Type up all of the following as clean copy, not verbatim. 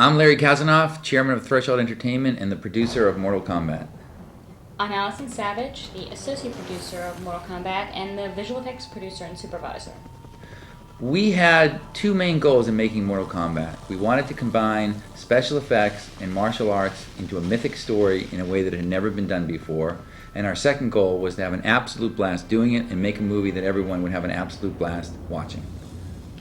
I'm Larry Kazanoff, chairman of Threshold Entertainment and the producer of Mortal Kombat. I'm Allison Savage, the associate producer of Mortal Kombat and the visual effects producer and supervisor. We had two main goals in making Mortal Kombat. We wanted to combine special effects and martial arts into a mythic story in a way that had never been done before. And our second goal was to have an absolute blast doing it and make a movie that everyone would have an absolute blast watching.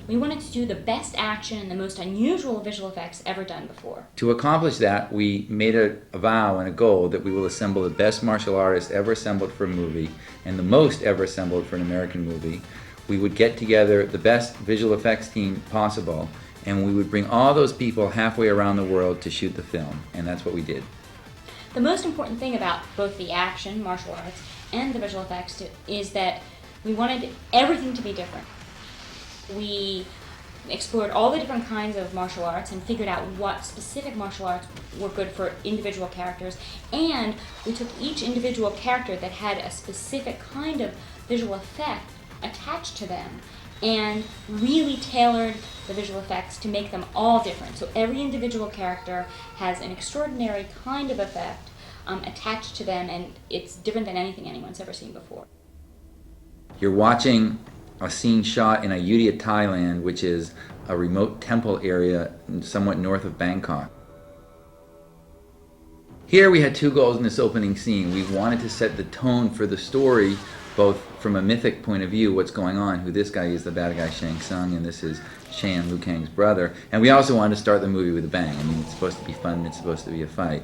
We wanted to do the best action and the most unusual visual effects ever done before. To accomplish that, we made a vow and a goal that we will assemble the best martial artists ever assembled for a movie and the most ever assembled for an American movie. We would get together the best visual effects team possible, and we would bring all those people halfway around the world to shoot the film, and that's what we did. The most important thing about both the action, martial arts, and the visual effects is that we wanted everything to be different. We explored all the different kinds of martial arts and figured out what specific martial arts were good for individual characters, and we took each individual character that had a specific kind of visual effect attached to them and really tailored the visual effects to make them all different. So every individual character has an extraordinary kind of effect attached to them, and it's different than anything anyone's ever seen before. You're watching a scene shot in Ayutthaya, Thailand, which is a remote temple area somewhat north of Bangkok. Here we had two goals in this opening scene. We wanted to set the tone for the story, both from a mythic point of view, what's going on, who this guy is, the bad guy Shang Tsung, and this is Shan, Liu Kang's brother. And we also wanted to start the movie with a bang. I mean, it's supposed to be fun, it's supposed to be a fight.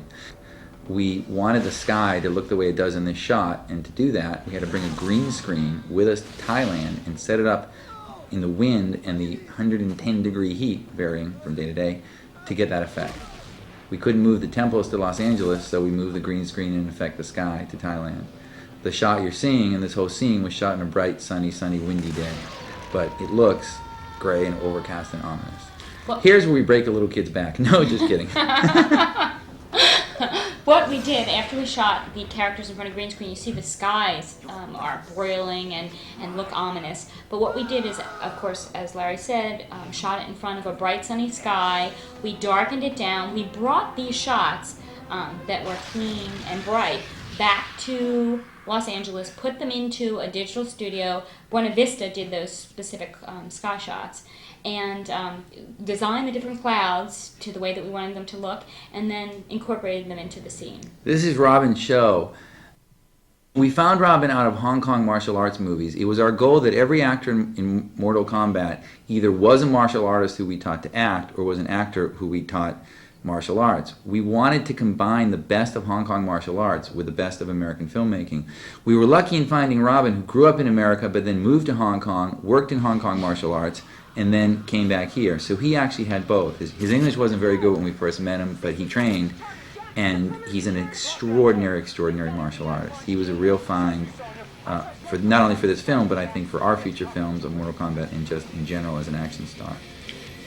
We wanted the sky to look the way it does in this shot, and to do that, we had to bring a green screen with us to Thailand and set it up in the wind and the 110-degree heat, varying from day to day, to get that effect. We couldn't move the temples to Los Angeles, so we moved the green screen and effect the sky to Thailand. The shot you're seeing in this whole scene was shot on a bright, sunny, windy day, but it looks gray and overcast and ominous. Well, here's where we break a little kid's back. No, just kidding. What we did after we shot the characters in front of green screen, you see the skies are broiling and look ominous. But what we did is, of course, as Larry said, shot it in front of a bright sunny sky. We darkened it down. We brought these shots that were clean and bright back to Los Angeles, put them into a digital studio. Buena Vista did those specific sky shots, and designed the different clouds to the way that we wanted them to look, and then incorporated them into the scene. This is Robin's show. We found Robin out of Hong Kong martial arts movies. It was our goal that every actor in Mortal Kombat either was a martial artist who we taught to act or was an actor who we taught martial arts. We wanted to combine the best of Hong Kong martial arts with the best of American filmmaking. We were lucky in finding Robin, who grew up in America but then moved to Hong Kong, worked in Hong Kong martial arts, and then came back here. So he actually had both. His English wasn't very good when we first met him, but he trained, and he's an extraordinary martial artist. He was a real find, for not only for this film, but I think for our future films of Mortal Kombat and just in general as an action star.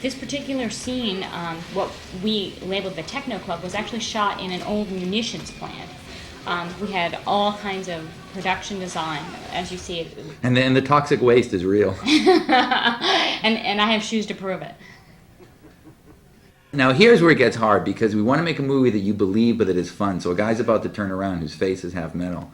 This particular scene, what we labeled the Techno Club, was actually shot in an old munitions plant. We had all kinds of production design, as you see it. And the toxic waste is real. and I have shoes to prove it. Now here's where it gets hard, because we want to make a movie that you believe but that is fun. So a guy's about to turn around whose face is half metal.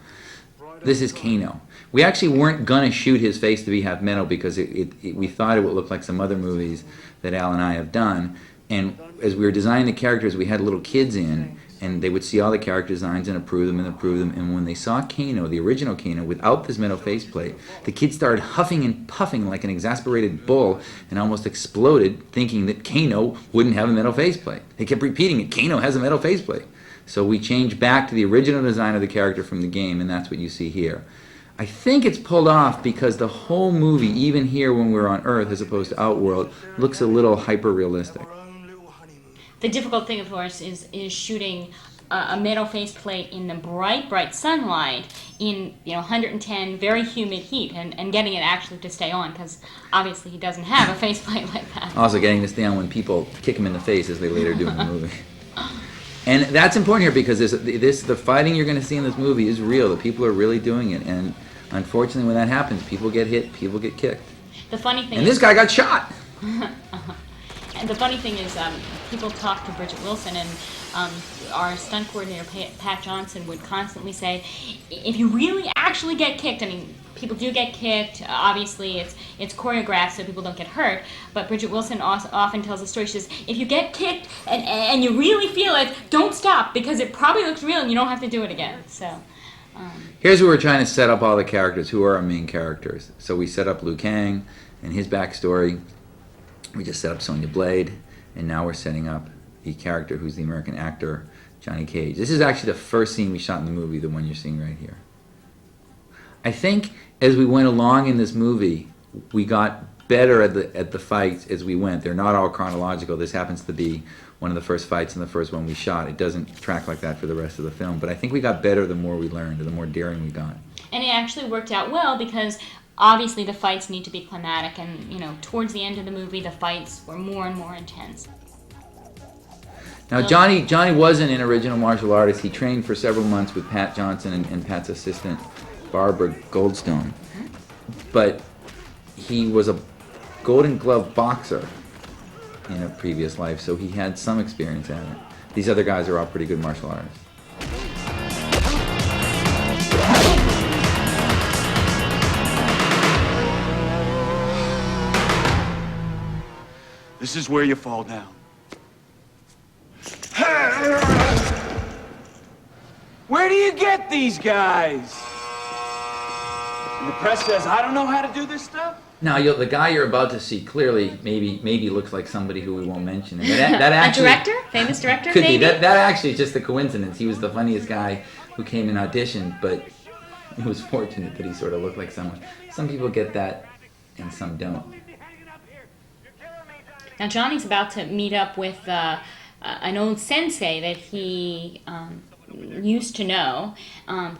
This is Kano. We actually weren't going to shoot his face to be half metal because we thought it would look like some other movies that Al and I have done. And as we were designing the characters, we had little kids in, and they would see all the character designs and approve them. And when they saw Kano, the original Kano, without this metal faceplate, the kids started huffing and puffing like an exasperated bull and almost exploded, thinking that Kano wouldn't have a metal faceplate. They kept repeating it, Kano has a metal faceplate. So we changed back to the original design of the character from the game, and that's what you see here. I think it's pulled off because the whole movie, even here when we're on Earth as opposed to Outworld, looks a little hyper-realistic. The difficult thing, of course, is shooting a metal faceplate in the bright sunlight in 110 very humid heat and getting it actually to stay on, because obviously he doesn't have a faceplate like that. Also getting to stay on when people kick him in the face, as they later do in the movie. And that's important here because the fighting you're going to see in this movie is real. The people are really doing it, and unfortunately, when that happens, people get hit, people get kicked. The funny thing and this guy got shot. And the funny thing is, people talk to Bridget Wilson, and our stunt coordinator, Pat Johnson, would constantly say, if you really actually get kicked, I mean, people do get kicked, obviously it's choreographed so people don't get hurt, but Bridget Wilson often tells a story. She says, if you get kicked and you really feel it, don't stop, because it probably looks real and you don't have to do it again. So here's where we're trying to set up all the characters. Who are our main characters? So we set up Liu Kang and his backstory. We just set up Sonya Blade, and now we're setting up the character who's the American actor, Johnny Cage. This is actually the first scene we shot in the movie, the one you're seeing right here. I think as we went along in this movie, we got better at the fights as we went. They're not all chronological. This happens to be one of the first fights and the first one we shot. It doesn't track like that for the rest of the film, but I think we got better the more we learned, the more daring we got. And it actually worked out well, because obviously the fights need to be climatic, and towards the end of the movie the fights were more and more intense. Now Johnny wasn't an original martial artist. He trained for several months with Pat Johnson and Pat's assistant Barbara Goldstone, but he was a Golden Glove boxer in a previous life, so he had some experience at it. These other guys are all pretty good martial artists. This is where you fall down. Where do you get these guys? And the press says I don't know how to do this stuff? Now, the guy you're about to see clearly maybe looks like somebody who we won't mention. And that actually, a director? Famous director? Could maybe? be. That actually is just a coincidence. He was the funniest guy who came and auditioned, but it was fortunate that he sort of looked like someone. Some people get that, and some don't. Now Johnny's about to meet up with an old sensei that he used to know,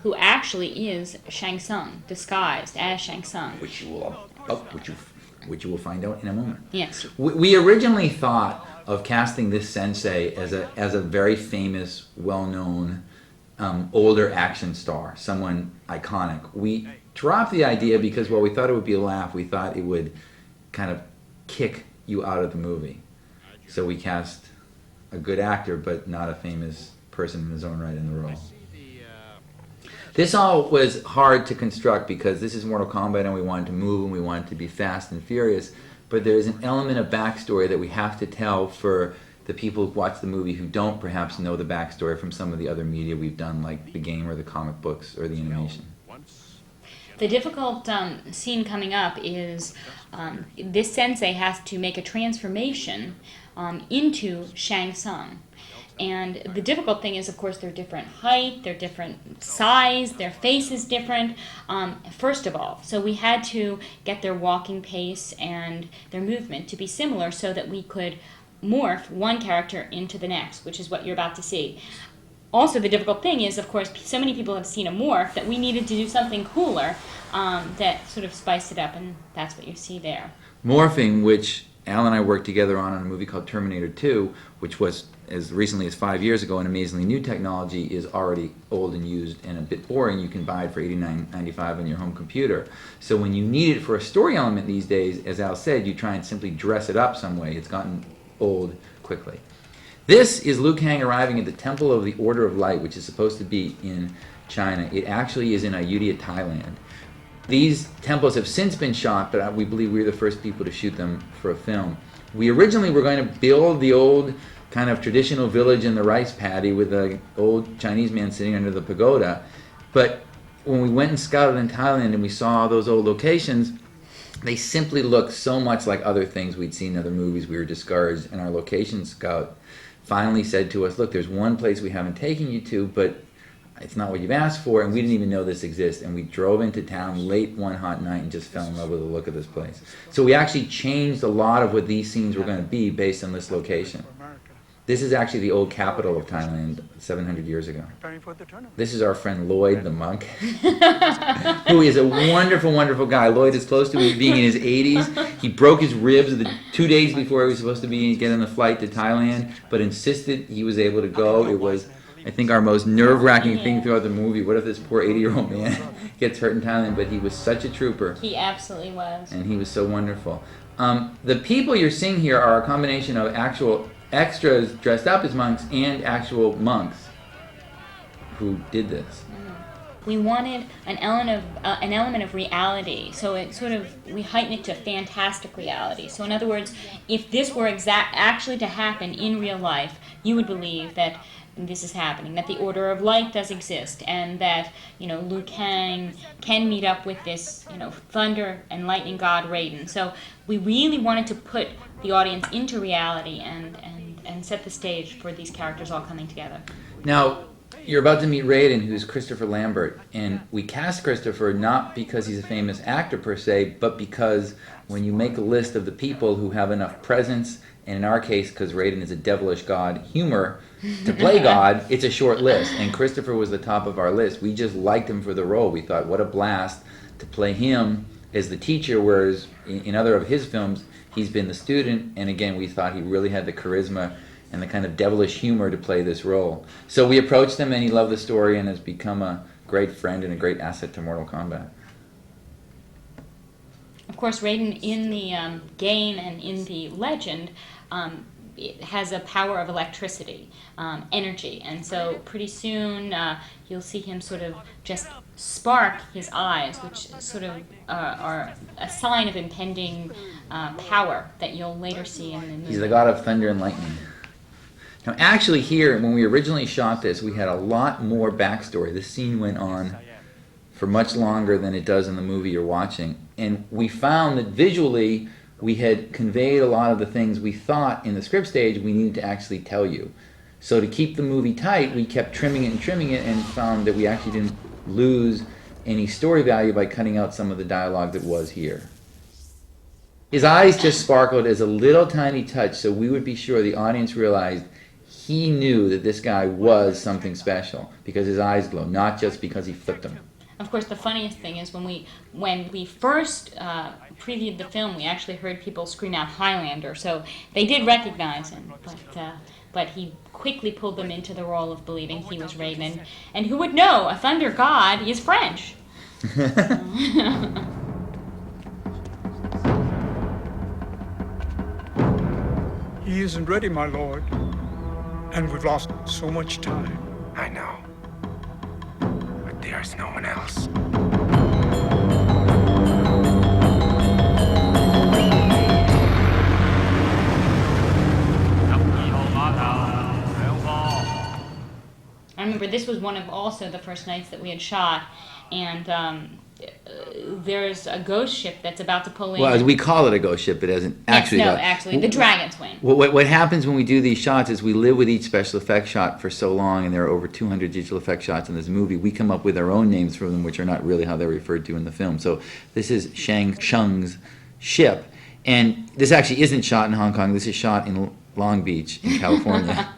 who actually is Shang Tsung, disguised as Shang Tsung. Which you will find out in a moment. Yes. We originally thought of casting this sensei as a very famous, well-known, older action star, someone iconic. We dropped the idea because while we thought it would be a laugh, we thought it would kind of kick you out of the movie. So we cast a good actor, but not a famous person in his own right in the role. This all was hard to construct because this is Mortal Kombat and we wanted to move and we wanted to be fast and furious, but there's an element of backstory that we have to tell for the people who watch the movie who don't perhaps know the backstory from some of the other media we've done, like the game or the comic books or the animation. The difficult scene coming up is this sensei has to make a transformation into Shang Tsung. And the difficult thing is, of course, they're different height, they're different size, their face is different, first of all. So we had to get their walking pace and their movement to be similar so that we could morph one character into the next, which is what you're about to see. Also, the difficult thing is, of course, so many people have seen a morph that we needed to do something cooler that sort of spiced it up, and that's what you see there. Morphing, which Al and I worked together on a movie called Terminator 2, which was as recently as 5 years ago, an amazingly new technology, is already old and used and a bit boring. You can buy it for $89.95 on your home computer. So when you need it for a story element these days, as Al said, you try and simply dress it up some way. It's gotten old quickly. This is Liu Kang arriving at the Temple of the Order of Light, which is supposed to be in China. It actually is in Ayutthaya, Thailand. These temples have since been shot, but we believe we were the first people to shoot them for a film. We originally were going to build the old kind of traditional village in the rice paddy with an old Chinese man sitting under the pagoda, but when we went and scouted in Thailand and we saw all those old locations, they simply looked so much like other things we'd seen in other movies. We were discouraged, and our location scout finally said to us, look, there's one place we haven't taken you to, but it's not what you've asked for, and we didn't even know this exists. And we drove into town late one hot night and just fell in love with the look of this place. So we actually changed a lot of what these scenes were going to be based on this location. This is actually the old capital of Thailand 700 years ago. This is our friend Lloyd, the monk, who is a wonderful, wonderful guy. Lloyd is close to being in his 80s. He broke his ribs 2 days before he was supposed to get on the flight to Thailand, but insisted he was able to go. It was, I think, our most nerve-wracking thing throughout the movie. What if this poor 80-year-old man gets hurt in Thailand? But he was such a trooper. He absolutely was. And he was so wonderful. The people you're seeing here are a combination of actual extras dressed up as monks and actual monks who did this. We wanted an element of reality, so it sort of, we heighten it to fantastic reality. So in other words, if this were actually to happen in real life, you would believe that this is happening, that the Order of Light does exist, and that, you know, Liu Kang can meet up with this, you know, thunder and lightning god Raiden. So we really wanted to put the audience into reality and set the stage for these characters all coming together. Now, you're about to meet Raiden, who's Christopher Lambert, and we cast Christopher not because he's a famous actor per se, but because when you make a list of the people who have enough presence, and in our case, because Raiden is a devilish god, humor, to play God, it's a short list, and Christopher was the top of our list. We just liked him for the role. We thought, what a blast to play him as the teacher, whereas in other of his films, he's been the student, and again, we thought he really had the charisma and the kind of devilish humor to play this role. So we approached him, and he loved the story and has become a great friend and a great asset to Mortal Kombat. Of course, Raiden in the game and in the legend it has a power of electricity, energy, and so pretty soon you'll see him sort of just spark his eyes, which sort of are a sign of impending power that you'll later see in the movie. He's the god of thunder and lightning. Now, actually here, when we originally shot this, we had a lot more backstory. This scene went on for much longer than it does in the movie you're watching. And we found that visually, we had conveyed a lot of the things we thought in the script stage we needed to actually tell you. So to keep the movie tight, we kept trimming it and found that we actually didn't lose any story value by cutting out some of the dialogue that was here. His eyes just sparkled as a little tiny touch, so we would be sure the audience realized he knew that this guy was something special because his eyes glow, not just because he flipped them. Of course, the funniest thing is when we first previewed the film, we actually heard people scream out Highlander, so they did recognize him, but he quickly pulled them into the role of believing he was Raiden. And who would know, a thunder god is French. He isn't ready, my lord. And we've lost so much time. I know. But there's no one else. I remember this was one of also the first nights that we had shot, and there's a ghost ship that's about to pull in. Well, we call it a ghost ship, it isn't actually. Yes, no, actually, the Dragon's Wing. What happens when we do these shots is we live with each special effects shot for so long, and there are over 200 digital effects shots in this movie. We come up with our own names for them, which are not really how they're referred to in the film. So this is Shang Tsung's ship, and this actually isn't shot in Hong Kong. This is shot in Long Beach, in California.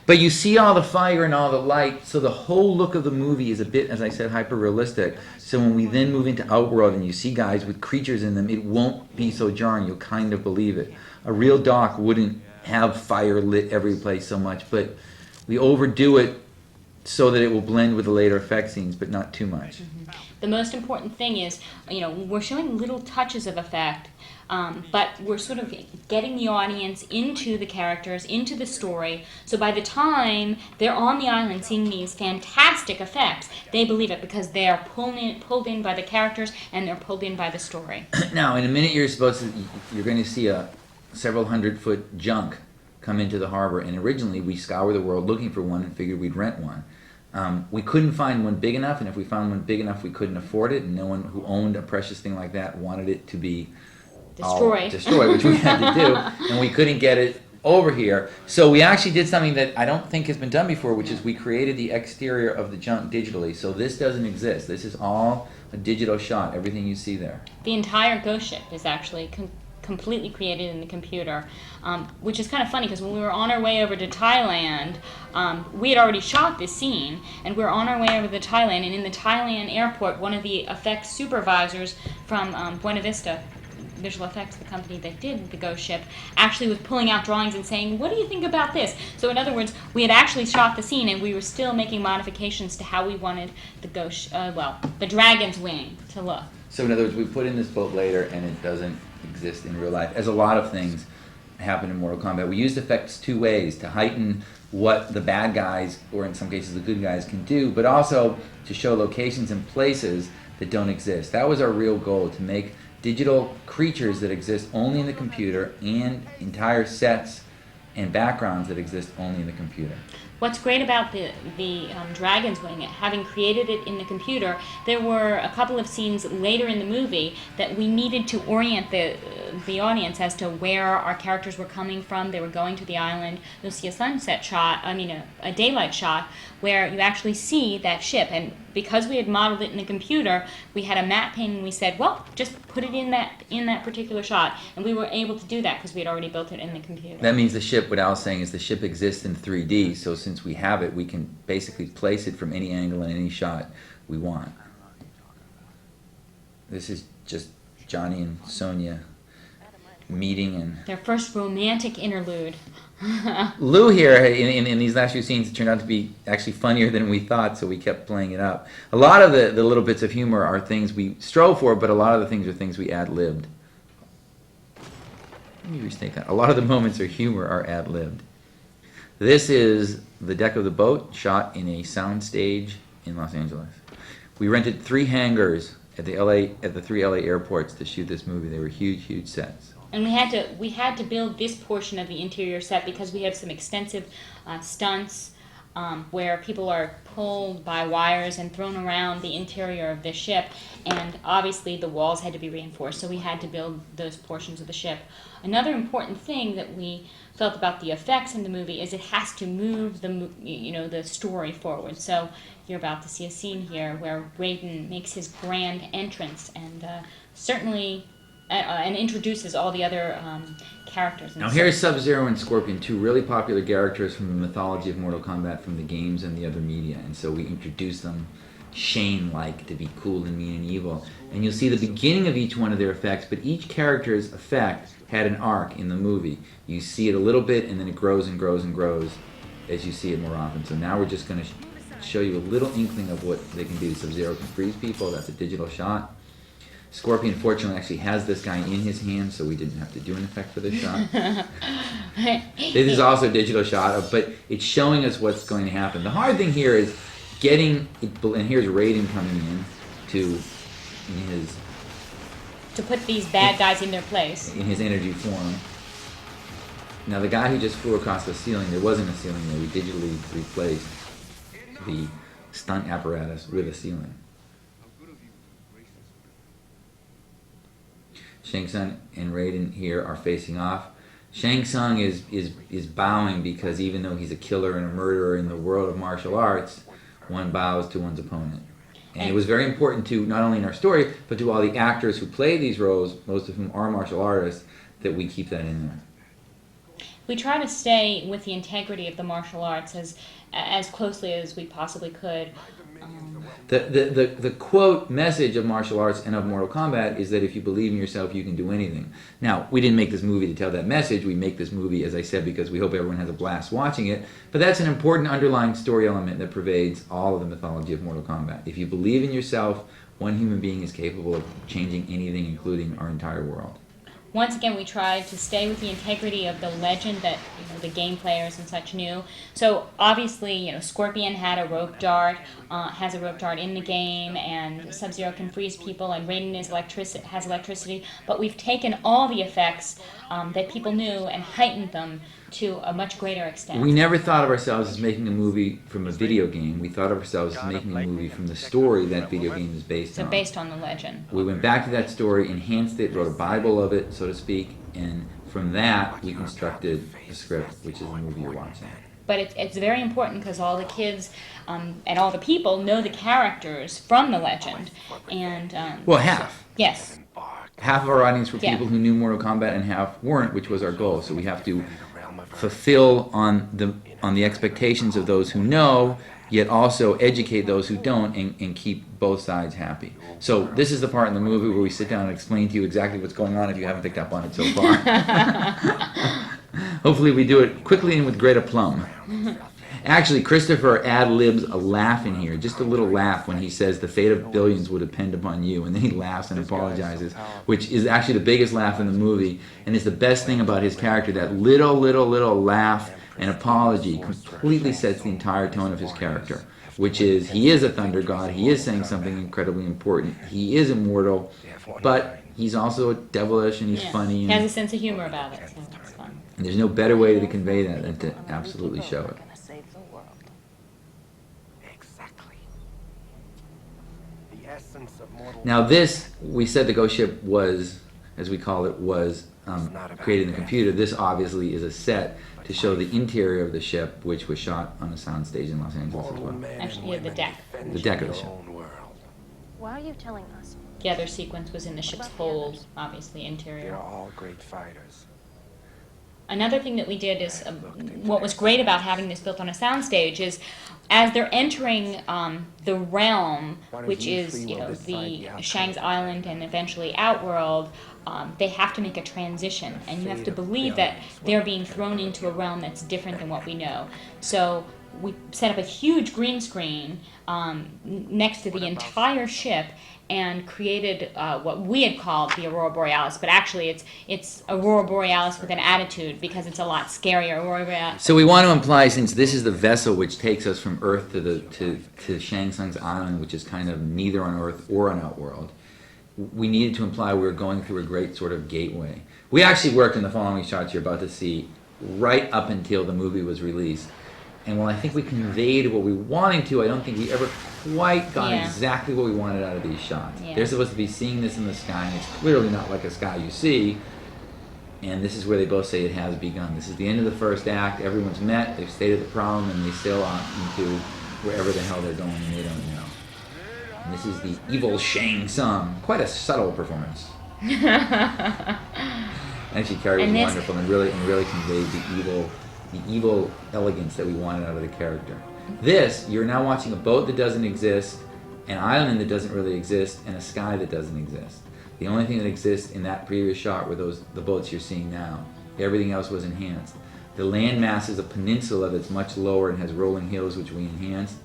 But you see all the fire and all the light, so the whole look of the movie is a bit, as I said, hyper-realistic. So when we then move into Outworld and you see guys with creatures in them, it won't be so jarring. You'll kind of believe it. A real doc wouldn't have fire lit every place so much, but we overdo it so that it will blend with the later effect scenes, but not too much. Mm-hmm. The most important thing is, you know, we're showing little touches of effect, but we're sort of getting the audience into the characters, into the story, so by the time they're on the island seeing these fantastic effects, they believe it because they're pulled in by the characters and they're pulled in by the story. Now, in a minute you're going to see a several 100-foot junk come into the harbor, and originally we scoured the world looking for one and figured we'd rent one. We couldn't find one big enough, and if we found one big enough, we couldn't afford it, and no one who owned a precious thing like that wanted it to be destroyed, which we had to do, and we couldn't get it over here. So we actually did something that I don't think has been done before, which is we created the exterior of the junk digitally. So this doesn't exist. This is all a digital shot, everything you see there. The entire ghost ship is actually completely created in the computer, which is kind of funny because when we were on our way over to Thailand, we had already shot this scene, and we were on our way over to Thailand, and in the Thailand airport, one of the effects supervisors from Buena Vista visual effects, the company that did the Ghost ship, actually was pulling out drawings and saying, what do you think about this? So in other words, we had actually shot the scene and we were still making modifications to how we wanted the Ghost, the dragon's wing to look. So in other words, we put in this boat later and it doesn't exist in real life, as a lot of things happen in Mortal Kombat. We used effects two ways: to heighten what the bad guys, or in some cases the good guys, can do, but also to show locations and places that don't exist. That was our real goal, to make digital creatures that exist only in the computer and entire sets and backgrounds that exist only in the computer. What's great about the Dragon's Wing, having created it in the computer, there were a couple of scenes later in the movie that we needed to orient the audience as to where our characters were coming from. They were going to the island. You'll see a sunset shot, a daylight shot, where you actually see that ship. And because we had modeled it in the computer, we had a matte paint and we said, well, just put it in that particular shot. And we were able to do that because we had already built it in the computer. That means the ship, what Al's saying is the ship exists in 3D, so since we have it, we can basically place it from any angle in any shot we want. This is just Johnny and Sonya meeting and their first romantic interlude. Lou here, in these last few scenes, it turned out to be actually funnier than we thought, so we kept playing it up. A lot of the little bits of humor are things we strove for, but a lot of the things are things we ad-libbed. Let me restate that. A lot of the moments of humor are ad-libbed. This is the deck of the boat, shot in a soundstage in Los Angeles. We rented 3 hangars at the 3 LA airports to shoot this movie. They were huge, huge sets. And we had to build this portion of the interior set because we have some extensive stunts where people are pulled by wires and thrown around the interior of the ship, and obviously the walls had to be reinforced, so we had to build those portions of the ship. Another important thing that we felt about the effects in the movie is it has to move the story forward. So you're about to see a scene here where Raiden makes his grand entrance and certainly and introduces all the other characters. Now here's Subzero and Scorpion, 2 really popular characters from the mythology of Mortal Kombat, from the games and the other media, and so we introduce them Shane-like, to be cool and mean and evil. And you'll see the beginning of each one of their effects, but each character's effect had an arc in the movie. You see it a little bit, and then it grows and grows and grows as you see it more often. So now we're just going to show you a little inkling of what they can do. Sub-Zero can freeze people. That's a digital shot. Scorpion, fortunately, actually has this guy in his hand, so we didn't have to do an effect for this shot. This is also a digital shot, but it's showing us what's going to happen. The hard thing here is getting, and here's Raiden coming in to put these bad guys in their place. In his energy form. Now the guy who just flew across the ceiling, there wasn't a ceiling there. We digitally replaced the stunt apparatus with a ceiling. Shang Tsung and Raiden here are facing off. Shang Tsung is bowing because even though he's a killer and a murderer in the world of martial arts, one bows to one's opponent. And it was very important to, not only in our story, but to all the actors who play these roles, most of whom are martial artists, that we keep that in there. We try to stay with the integrity of the martial arts as closely as we possibly could. The quote message of martial arts and of Mortal Kombat is that if you believe in yourself, you can do anything. Now, we didn't make this movie to tell that message. We make this movie, as I said, because we hope everyone has a blast watching it. But that's an important underlying story element that pervades all of the mythology of Mortal Kombat. If you believe in yourself, one human being is capable of changing anything, including our entire world. Once again, we tried to stay with the integrity of the legend that the game players and such knew. So obviously, Scorpion had a rope dart, has a rope dart in the game, and Sub-Zero can freeze people, and Raiden has electricity. But we've taken all the effects that people knew and heightened them to a much greater extent. We never thought of ourselves as making a movie from a video game. We thought of ourselves as making a movie from the story that video game is based on. So based on the legend. We went back to that story, enhanced it, wrote a Bible of it, so to speak, and from that we constructed the script, which is the movie you're watching. But it's very important because all the kids and all the people know the characters from the legend. And well, half. Yes. Half of our audience were people who knew Mortal Kombat and half weren't, which was our goal. So we have to fulfill on the expectations of those who know yet also educate those who don't and keep both sides happy. So this is the part in the movie where we sit down and explain to you exactly what's going on if you haven't picked up on it so far. Hopefully we do it quickly and with great aplomb. Actually, Christopher ad-libs a laugh in here, just a little laugh when he says the fate of billions will depend upon you, and then he laughs and apologizes, which is actually the biggest laugh in the movie, and it's the best thing about his character. That little laugh and apology completely sets the entire tone of his character, which is he is a thunder god, he is saying something incredibly important, he is immortal, but he's also devilish and he's funny. He has a sense of humor about it, so it's fun. And there's no better way to convey that than to absolutely show it. Now this, we said the ghost ship was, as we call it, was created in the computer. This obviously is a set to show the interior of the ship, which was shot on a soundstage in Los Angeles as well. Actually, yeah, the deck. The deck of the ship. Why are you telling us? The other sequence was in the ship's hold, obviously interior. They're all great fighters. Another thing that we did is, what was great about having this built on a soundstage is, as they're entering the realm, which is, you know, the Shang's Island and eventually Outworld, they have to make a transition, and you have to believe that they're being thrown into a realm that's different than what we know. So we set up a huge green screen next to the entire ship and created what we had called the Aurora Borealis, but actually it's Aurora Borealis with an attitude because it's a lot scarier. Aurora Borealis. So we want to imply, since this is the vessel which takes us from Earth to Shang Tsung's island, which is kind of neither on Earth or on Outworld, we needed to imply we were going through a great sort of gateway. We actually worked in the following shots you're about to see right up until the movie was released. And while I think we conveyed what we wanted to, I don't think we ever quite got exactly what we wanted out of these shots. Yeah. They're supposed to be seeing this in the sky, and it's clearly not like a sky you see. And this is where they both say it has begun. This is the end of the first act. Everyone's met, they've stated the problem, and they sail off into wherever the hell they're going, and they don't know. And this is the evil Shang Tsung. Quite a subtle performance. Actually, Carrie was wonderful and really conveyed the evil elegance that we wanted out of the character. This, you're now watching a boat that doesn't exist, an island that doesn't really exist, and a sky that doesn't exist. The only thing that exists in that previous shot were the boats you're seeing now. Everything else was enhanced. The land mass is a peninsula that's much lower and has rolling hills, which we enhanced.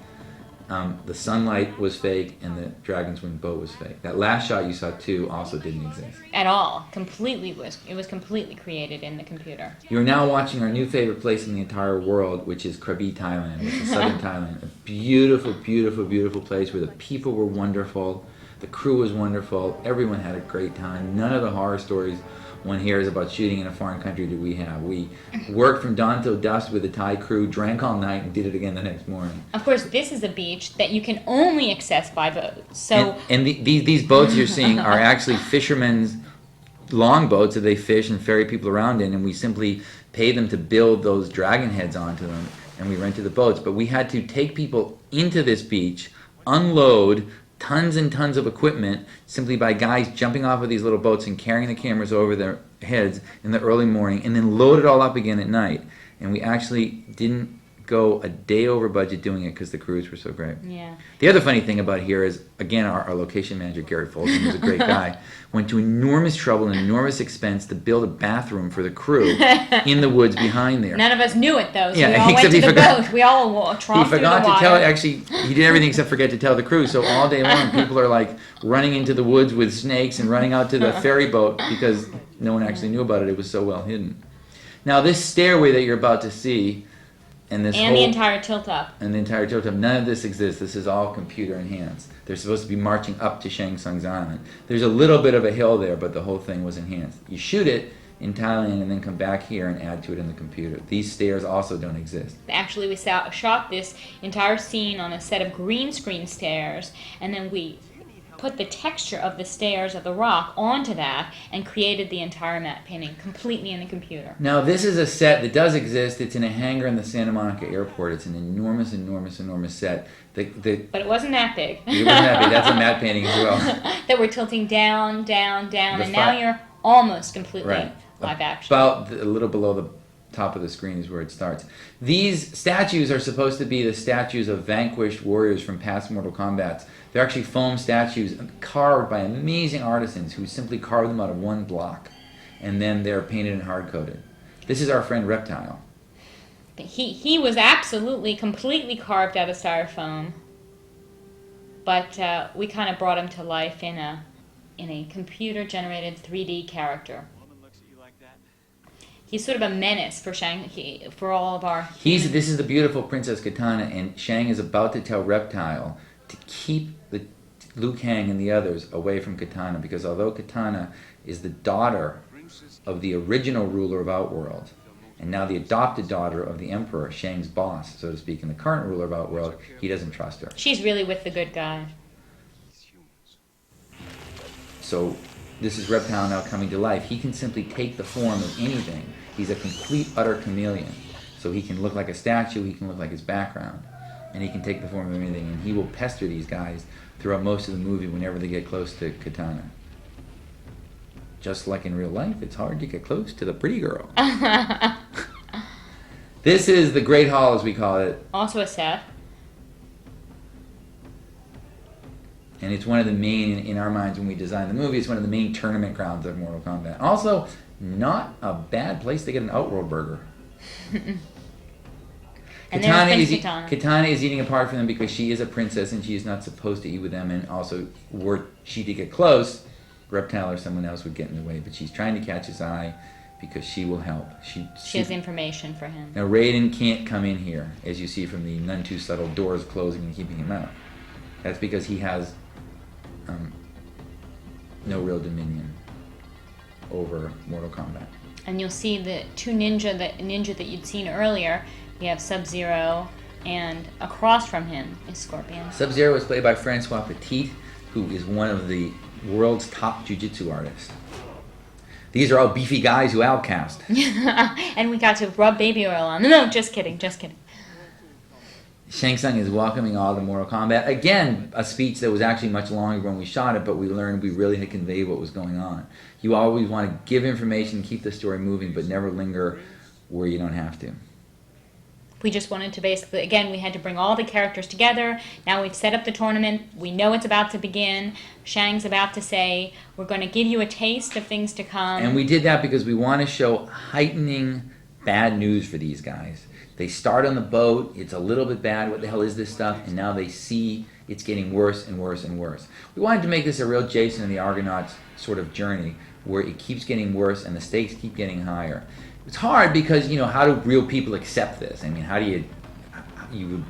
The sunlight was fake, and the dragon's wing boat was fake. That last shot you saw too also didn't exist At all. It was completely created in the computer. You're now watching our new favorite place in the entire world, which is Krabi, Thailand, which is southern Thailand. A beautiful, beautiful, beautiful place where the people were wonderful, the crew was wonderful, everyone had a great time. None of the horror stories one hears about shooting in a foreign country did we have. We worked from dawn till dusk with the Thai crew, drank all night, and did it again the next morning. Of course, this is a beach that you can only access by boat. So and these boats you're seeing are actually fishermen's longboats that they fish and ferry people around in, and we simply pay them to build those dragon heads onto them, and we rented the boats. But we had to take people into this beach, unload tons and tons of equipment simply by guys jumping off of these little boats and carrying the cameras over their heads in the early morning, and then load it all up again at night. And we actually didn't go a day over budget doing it because the crews were so great. yeah. The other funny thing about here is, again, our location manager, Gary Fulton, who's a great guy, went to enormous trouble and enormous expense to build a bathroom for the crew in the woods behind there. None of us knew it though, so Yeah, we all went except to he the forgot- boat. We all tromped He through the forgot to water. tell, actually, he did everything except forget to tell the crew, so all day long people are like running into the woods with snakes and running out to the ferry boat because no one actually knew about it. It was so well hidden. Now this stairway that you're about to see, and this And whole... the entire tilt up. And the entire totem. None of this exists. This is all computer enhanced. They're supposed to be marching up to Shang Tsung's island. There's a little bit of a hill there, but the whole thing was enhanced. You shoot it in Thailand and then come back here and add to it in the computer. These stairs also don't exist. Actually, we shot this entire scene on a set of green screen stairs, and then we put the texture of the stairs of the rock onto that and created the entire matte painting completely in the computer. Now this is a set that does exist. It's in a hangar in the Santa Monica airport. It's an enormous, enormous, enormous set. But it wasn't that big. It wasn't that big. That's a matte painting as well. That we're tilting down, down, down, The and now you're almost completely Right. live action. About a little below the top of the screen is where it starts. These statues are supposed to be the statues of vanquished warriors from past Mortal Kombats. They're actually foam statues carved by amazing artisans who simply carve them out of one block. And then they're painted and hard-coated. This is our friend Reptile. He was absolutely, completely carved out of styrofoam. But we kind of brought him to life in a computer-generated 3D character. He's sort of a menace for Shang, for all of our... This is the beautiful Princess Kitana, and Shang is about to tell Reptile to keep the Liu Kang and the others away from Kitana, because although Kitana is the daughter of the original ruler of Outworld, and now the adopted daughter of the Emperor, Shang's boss, so to speak, and the current ruler of Outworld, he doesn't trust her. She's really with the good guy. So this is Reptile now coming to life. He can simply take the form of anything. He's a complete, utter chameleon. So he can look like a statue, he can look like his background, and he can take the form of anything, and he will pester these guys throughout most of the movie whenever they get close to Kitana. Just like in real life, it's hard to get close to the pretty girl. This is the Great Hall, as we call it. Also a set. And it's one of the main, in our minds when we designed the movie, it's one of the main tournament grounds of Mortal Kombat. Also, not a bad place to get an Outworld burger. Kitana is eating apart from them because she is a princess and she is not supposed to eat with them. And also, were she to get close, Reptile or someone else would get in the way. But she's trying to catch his eye because she will help. She has information for him. Now, Raiden can't come in here, as you see from the none too subtle doors closing and keeping him out. That's because he has no real dominion over Mortal Kombat. And you'll see the two ninja that you'd seen earlier. We have Subzero, and across from him is Scorpion. Subzero is played by Francois Petit, who is one of the world's top jiu-jitsu artists. These are all beefy guys who outcast. And we got to rub baby oil on them. No, just kidding. Shang Tsung is welcoming all to Mortal Kombat. Again, a speech that was actually much longer when we shot it, but we learned we really had conveyed what was going on. You always want to give information, keep the story moving, but never linger where you don't have to. We just wanted to basically, again, we had to bring all the characters together. Now we've set up the tournament. We know it's about to begin. Shang's about to say, we're going to give you a taste of things to come. And we did that because we want to show heightening bad news for these guys. They start on the boat, it's a little bit bad, what the hell is this stuff? And now they see it's getting worse and worse and worse. We wanted to make this a real Jason and the Argonauts sort of journey, where it keeps getting worse and the stakes keep getting higher. It's hard because, how do real people accept this? I mean, how do you would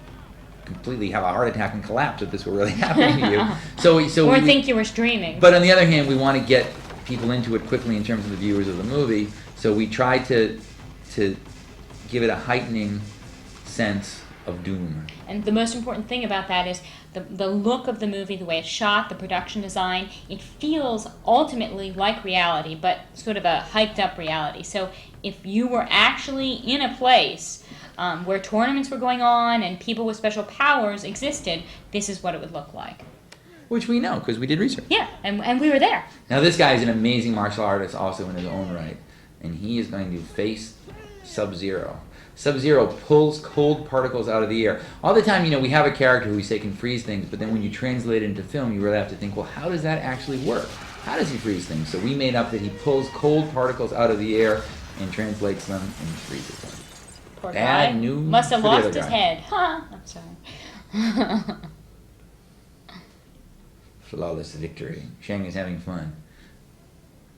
completely have a heart attack and collapse if this were really happening to you. So or think you were streaming. But on the other hand, we want to get people into it quickly in terms of the viewers of the movie, so we try to give it a heightening sense of doom. And the most important thing about that is the look of the movie, the way it's shot, the production design. It feels ultimately like reality, but sort of a hyped up reality. So if you were actually in a place where tournaments were going on and people with special powers existed, this is what it would look like. Which we know, because we did research. Yeah, and we were there. Now this guy is an amazing martial artist also in his own right, and he is going to face Subzero. Subzero pulls cold particles out of the air. All the time, we have a character who we say can freeze things, but then when you translate it into film, you really have to think, well, how does that actually work? How does he freeze things? So we made up that he pulls cold particles out of the air and translates them and freezes them. Poor Bad guy. news Must have for the lost other his guy. head. Huh? I'm sorry. Flawless victory. Shang is having fun.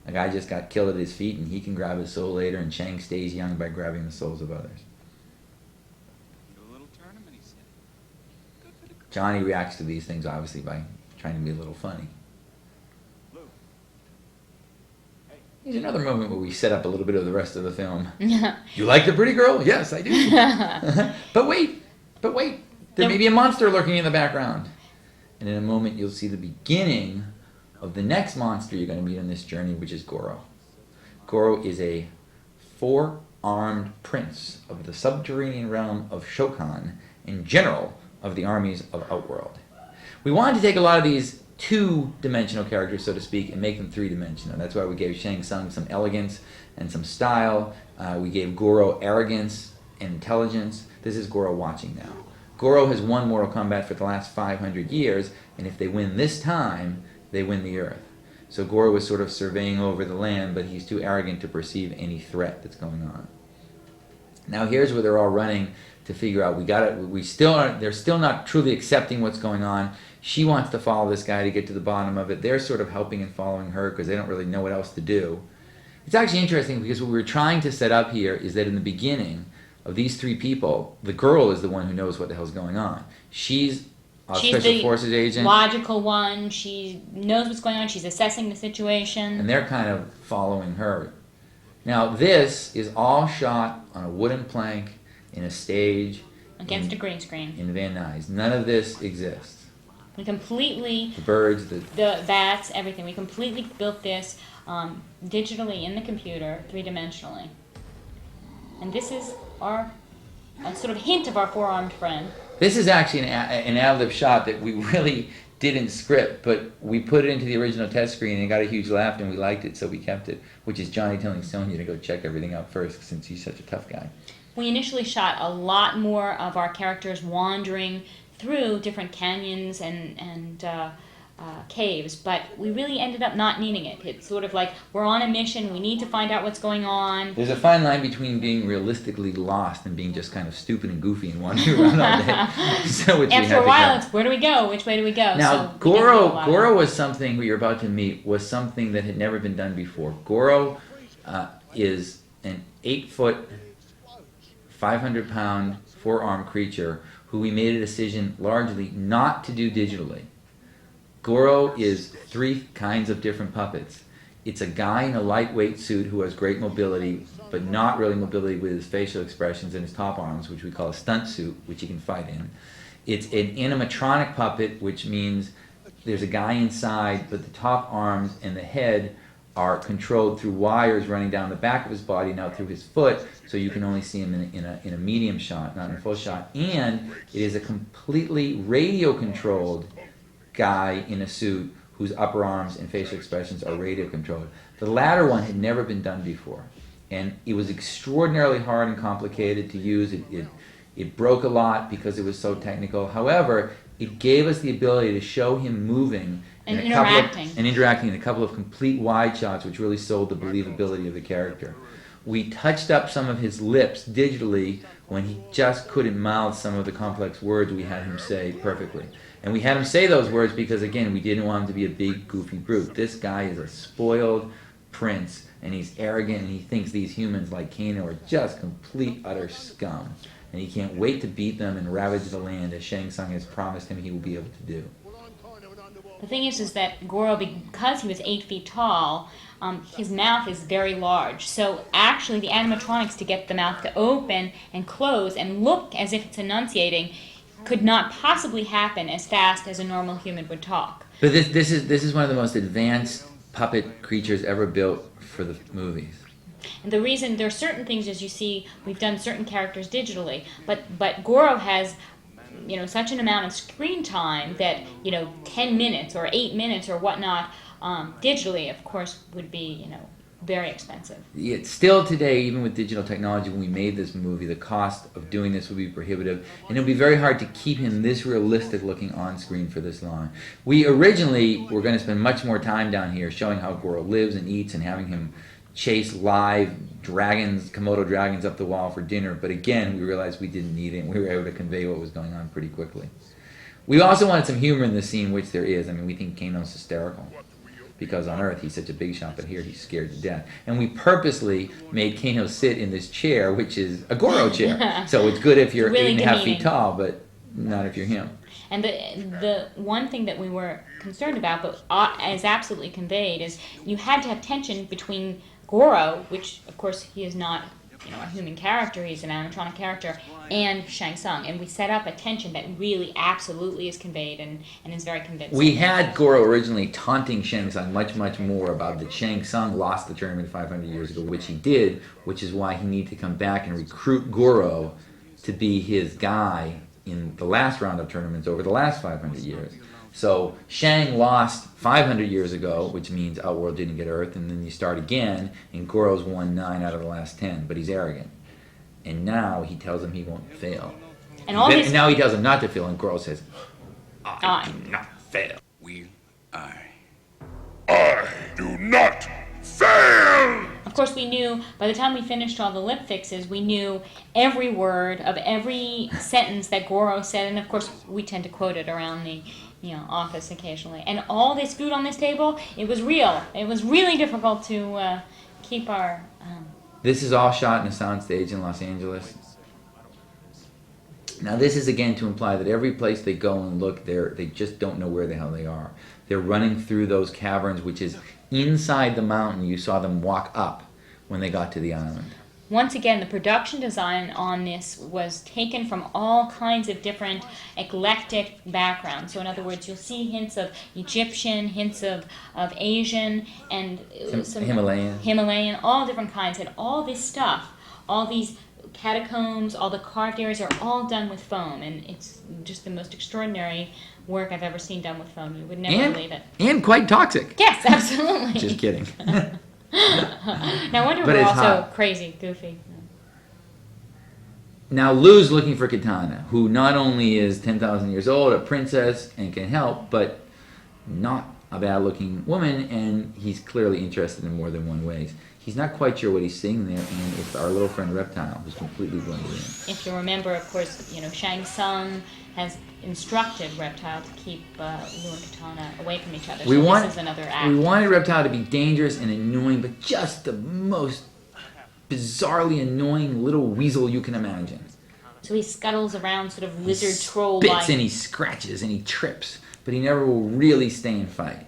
A guy just got killed at his feet, and he can grab his soul later, and Shang stays young by grabbing the souls of others. Johnny reacts to these things, obviously, by trying to be a little funny. Here's another moment where we set up a little bit of the rest of the film. You like the pretty girl? Yes, I do. But wait. There may be a monster lurking in the background. And in a moment, you'll see the beginning of the next monster you're going to meet on this journey, which is Goro. Goro is a four-armed prince of the subterranean realm of Shokan and general of the armies of Outworld. We wanted to take a lot of these two-dimensional characters, so to speak, and make them three-dimensional. That's why we gave Shang Tsung some elegance and some style. We gave Goro arrogance and intelligence. This is Goro watching now. Goro has won Mortal Kombat for the last 500 years, and if they win this time, they win the Earth. So Goro was sort of surveying over the land, but he's too arrogant to perceive any threat that's going on. Now here's where they're all running to figure out they're still not truly accepting what's going on. She wants to follow this guy to get to the bottom of it. They're sort of helping and following her because they don't really know what else to do. It's actually interesting because what we're trying to set up here is that in the beginning of these three people, the girl is the one who knows what the hell's going on. She's a special forces agent. Logical one. She knows what's going on. She's assessing the situation. And they're kind of following her. Now this is all shot on a wooden plank in a stage. Against a green screen. In Van Nuys. None of this exists. We completely... The birds, the bats, everything. We completely built this digitally in the computer, three-dimensionally. And this is a sort of hint of our four-armed friend. This is actually an ad-lib shot that we really didn't script, but we put it into the original test screen and it got a huge laugh and we liked it, so we kept it, which is Johnny telling Sonya to go check everything out first since he's such a tough guy. We initially shot a lot more of our characters wandering through different canyons and caves, but we really ended up not needing it. It's sort of like we're on a mission, we need to find out what's going on. There's a fine line between being realistically lost and being just kind of stupid and goofy and wandering around all day. So after a while, it's where do we go? Which way do we go? Now, so Goro was something, who you're about to meet, was something that had never been done before. Goro is an 8-foot, 500-pound, four-armed creature who we made a decision largely not to do digitally. Goro is three kinds of different puppets. It's a guy in a lightweight suit who has great mobility, but not really mobility with his facial expressions and his top arms, which we call a stunt suit, which he can fight in. It's an animatronic puppet, which means there's a guy inside, but the top arms and the head are controlled through wires running down the back of his body and out through his foot, so you can only see him in a medium shot, not in a full shot. And it is a completely radio-controlled guy in a suit whose upper arms and facial expressions are radio controlled. The latter one had never been done before, and it was extraordinarily hard and complicated to use. It broke a lot because it was so technical. However, it gave us the ability to show him moving and interacting in a couple of complete wide shots, which really sold the believability of the character. We touched up some of his lips digitally when he just couldn't mouth some of the complex words we had him say perfectly. And we had him say those words because, again, we didn't want him to be a big, goofy brute. This guy is a spoiled prince, and he's arrogant, and he thinks these humans like Kano are just complete, utter scum. And he can't wait to beat them and ravage the land, as Shang Tsung has promised him he will be able to do. The thing is that Goro, because he was 8 feet tall, his mouth is very large. So actually the animatronics to get the mouth to open and close and look as if it's enunciating could not possibly happen as fast as a normal human would talk. But this is one of the most advanced puppet creatures ever built for the movies. And the reason, there are certain things, as you see, we've done certain characters digitally, but Goro has, such an amount of screen time that, 10 minutes or 8 minutes or whatnot, digitally, of course, would be, very expensive. Still today, even with digital technology, when we made this movie, the cost of doing this would be prohibitive, and it would be very hard to keep him this realistic looking on screen for this long. We originally were going to spend much more time down here showing how Goro lives and eats and having him chase live dragons, Komodo dragons up the wall for dinner, but again, we realized we didn't need it, and we were able to convey what was going on pretty quickly. We also wanted some humor in this scene, which there is. I mean, we think Kano's hysterical, because on Earth he's such a big shot, but here he's scared to death. And we purposely made Kano sit in this chair, which is a Goro chair. So it's good if you're really 8.5 feet tall, but not if you're him. And the one thing that we were concerned about, but is absolutely conveyed, is you had to have tension between Goro, which of course he is not a human character, he's an animatronic character, and Shang Tsung. And we set up a tension that really absolutely is conveyed and is very convincing. We had Goro originally taunting Shang Tsung much more about that Shang Tsung lost the tournament 500 years ago, which he did, which is why he needed to come back and recruit Goro to be his guy in the last round of tournaments over the last 500 years. So Shang lost 500 years ago, which means Outworld didn't get Earth, and then you start again, and Goro's won 9 out of the last 10, but he's arrogant. And now he tells him he won't fail. And all these... now he tells him not to fail, and Goro says, I do not fail. I do not fail! Of course, we knew, by the time we finished all the lip fixes, we knew every word of every sentence that Goro said, and of course, we tend to quote it around the office occasionally. And all this food on this table, it was real. It was really difficult to keep our... This is all shot in a soundstage in Los Angeles. Now this is again to imply that every place they go and look, they just don't know where the hell they are. They're running through those caverns, which is inside the mountain. You saw them walk up when they got to the island. Once again, the production design on this was taken from all kinds of different eclectic backgrounds. So in other words, you'll see hints of Egyptian, hints of Asian, and some Himalayan, all different kinds. And all this stuff, all these catacombs, all the carved areas are all done with foam. And it's just the most extraordinary work I've ever seen done with foam. You would never believe it. And quite toxic. Yes, absolutely. Just kidding. No wonder we're also crazy, goofy. Now Liu's looking for Kitana, who not only is 10,000 years old, a princess, and can help, but not a bad-looking woman, and he's clearly interested in more than one ways. He's not quite sure what he's seeing there, and it's our little friend Reptile who's completely blended in. If you remember, of course, Shang Tsung has instructed Reptile to keep Liu and Kitana away from each other. So this is another act. We wanted Reptile to be dangerous and annoying, but just the most bizarrely annoying little weasel you can imagine. So he scuttles around sort of lizard troll-like. He spits and he scratches and he trips, but he never will really stay and fight.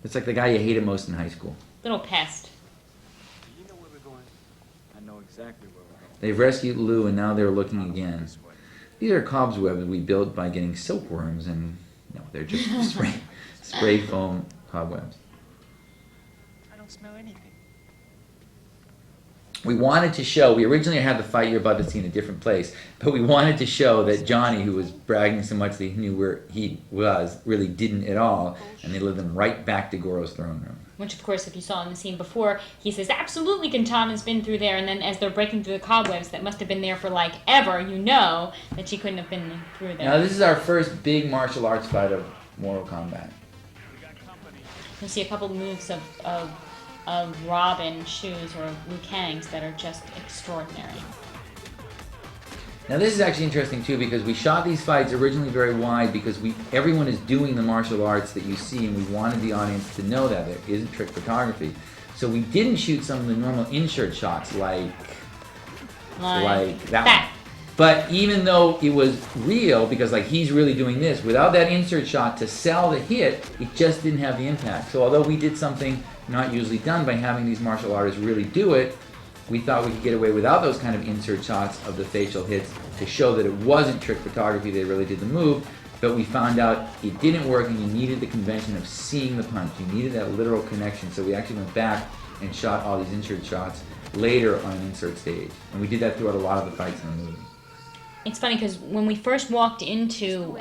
It's like the guy you hated most in high school. Little pest. You know where we're going? I know exactly where we're going. They've rescued Liu and now they're looking again. These are cobwebs we built by getting silkworms and... No, they're just spray foam cobwebs. I don't smell anything. We wanted to show, we originally had the fight you're about to see in a different place, but we wanted to show that Johnny, who was bragging so much that he knew where he was, really didn't at all, and they led them right back to Goro's throne room. Which, of course, if you saw in the scene before, he says, absolutely, Kitana's been through there, and then as they're breaking through the cobwebs that must have been there for, like, ever, you know that she couldn't have been through there. Now, this is our first big martial arts fight of Mortal Kombat. You'll see a couple moves of Robin's shoes or Liu Kang's that are just extraordinary. Now this is actually interesting too because we shot these fights originally very wide because everyone is doing the martial arts that you see and we wanted the audience to know that there isn't trick photography. So we didn't shoot some of the normal insert shots like that one. But even though it was real, because like he's really doing this, without that insert shot to sell the hit, it just didn't have the impact. So although we did something not usually done by having these martial artists really do it, we thought we could get away without those kind of insert shots of the facial hits to show that it wasn't trick photography, they really did the move, but we found out it didn't work and you needed the convention of seeing the punch. You needed that literal connection, so we actually went back and shot all these insert shots later on an insert stage. And we did that throughout a lot of the fights in the movie. It's funny because when we first walked into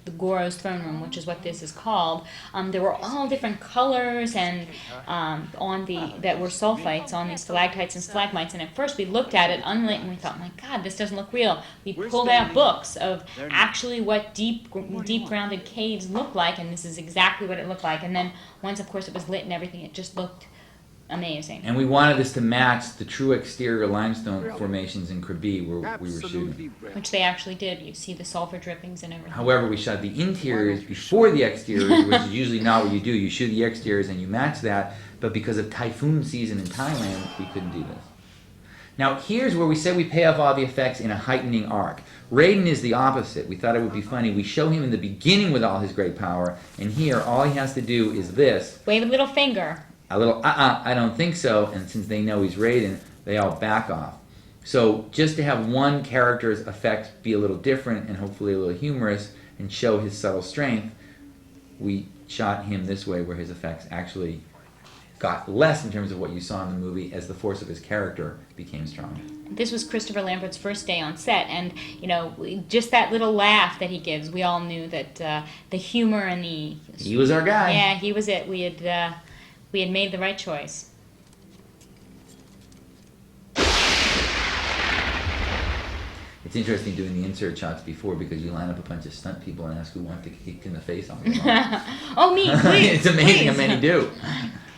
the Goro's throne room, which is what this is called, there were all different colors and that were sulfites on these stalactites and stalagmites. And at first we looked at it unlit and we thought, my God, this doesn't look real. We pulled out books of actually what deep grounded caves look like, and this is exactly what it looked like. And then once, of course, it was lit and everything, it just looked amazing. And we wanted this to match the true exterior limestone formations in Krabi where we were shooting. Which they actually did. You see the sulfur drippings and everything. However, we shot the interiors before the exteriors, which is usually not what you do. You shoot the exteriors and you match that, but because of typhoon season in Thailand, we couldn't do this. Now, here's where we said we pay off all the effects in a heightening arc. Raiden is the opposite. We thought it would be funny. We show him in the beginning with all his great power, and here all he has to do is this. Wave a little finger. A little, I don't think so, and since they know he's Raiden, they all back off. So just to have one character's effects be a little different and hopefully a little humorous and show his subtle strength, we shot him this way where his effects actually got less in terms of what you saw in the movie as the force of his character became stronger. This was Christopher Lambert's first day on set, and just that little laugh that he gives, we all knew that the humor and the He was our guy. Yeah, he was it. We had made the right choice. It's interesting doing the insert shots before because you line up a bunch of stunt people and ask who wants to get kicked in the face on them. Oh, me, please. It's amazing please. how many do.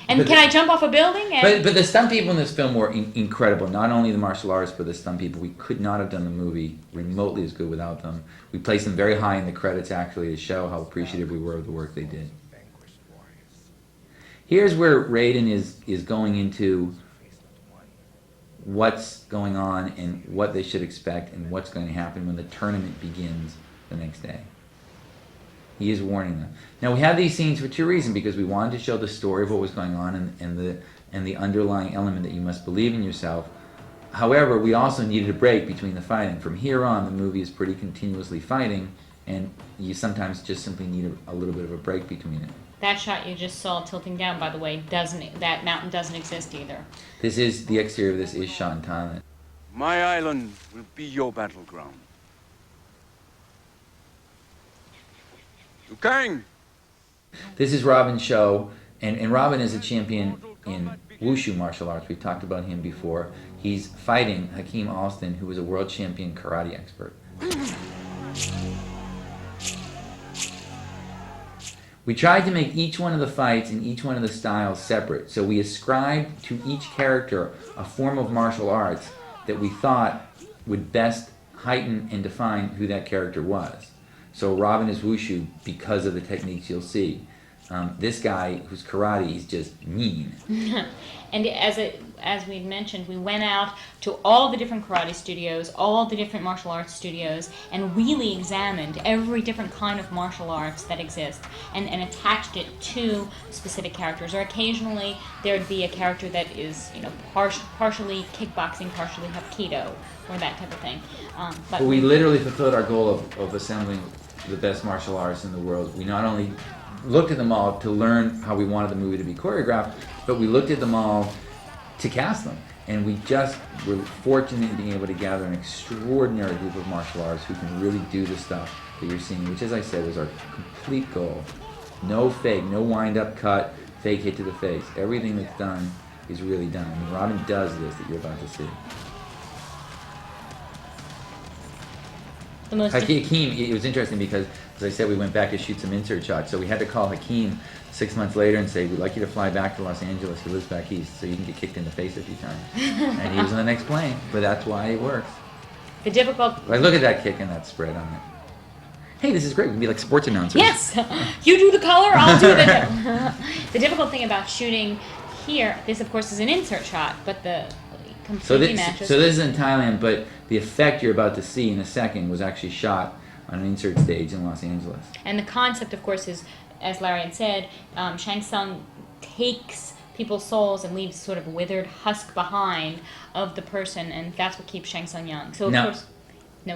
And But can I jump off a building? But the stunt people in this film were incredible. Not only the martial artists, but the stunt people. We could not have done the movie remotely as good without them. We placed them very high in the credits, actually, to show how appreciative we were of the work they did. Here's where Raiden is going into what's going on and what they should expect and what's going to happen when the tournament begins the next day. He is warning them. Now we have these scenes for two reasons, because we wanted to show the story of what was going on and the underlying element that you must believe in yourself. However, we also needed a break between the fighting. From here on, the movie is pretty continuously fighting, and you sometimes just simply need a little bit of a break between it. That shot you just saw tilting down, by the way, that mountain doesn't exist either. This is the exterior of this is shot in Thailand. My island will be your battleground. Liu Kang! This is Robin's show, and Robin is a champion in wushu martial arts. We've talked about him before. He's fighting Hakeem Alston, who was a world champion karate expert. We tried to make each one of the fights and each one of the styles separate, so we ascribed to each character a form of martial arts that we thought would best heighten and define who that character was. So Robin is wushu because of the techniques you'll see. This guy who's karate, he's just mean. And as we mentioned, we went out to all the different karate studios, all the different martial arts studios, and really examined every different kind of martial arts that exists and attached it to specific characters. Or occasionally there'd be a character that is, partially kickboxing, partially Hapkido, or that type of thing. But we literally fulfilled our goal of assembling the best martial artists in the world. We not only looked at them all to learn how we wanted the movie to be choreographed, but we looked at them all to cast them. And we just were fortunate in being able to gather an extraordinary group of martial artists who can really do the stuff that you're seeing, which, as I said, was our complete goal. No fake, no wind-up cut, fake hit to the face. Everything that's done is really done. I mean, Robin does this that you're about to see. Hakeem, it was interesting because, as I said, we went back to shoot some insert shots. So we had to call Hakeem 6 months later and say, we'd like you to fly back to Los Angeles. He lives back east, so you can get kicked in the face a few times. And he was on the next plane, but that's why it works. The difficult... Like, look at that kick and that spread on it. Hey, this is great. We can be like sports announcers. Yes! You do the color, I'll do the... The difficult thing about shooting here, this of course is an insert shot, but the... So this is in Thailand, but the effect you're about to see in a second was actually shot on an insert stage in Los Angeles. And the concept, of course, is, as Larry had said, Shang Tsung takes people's souls and leaves sort of a withered husk behind of the person, and that's what keeps Shang Tsung young. So, of course,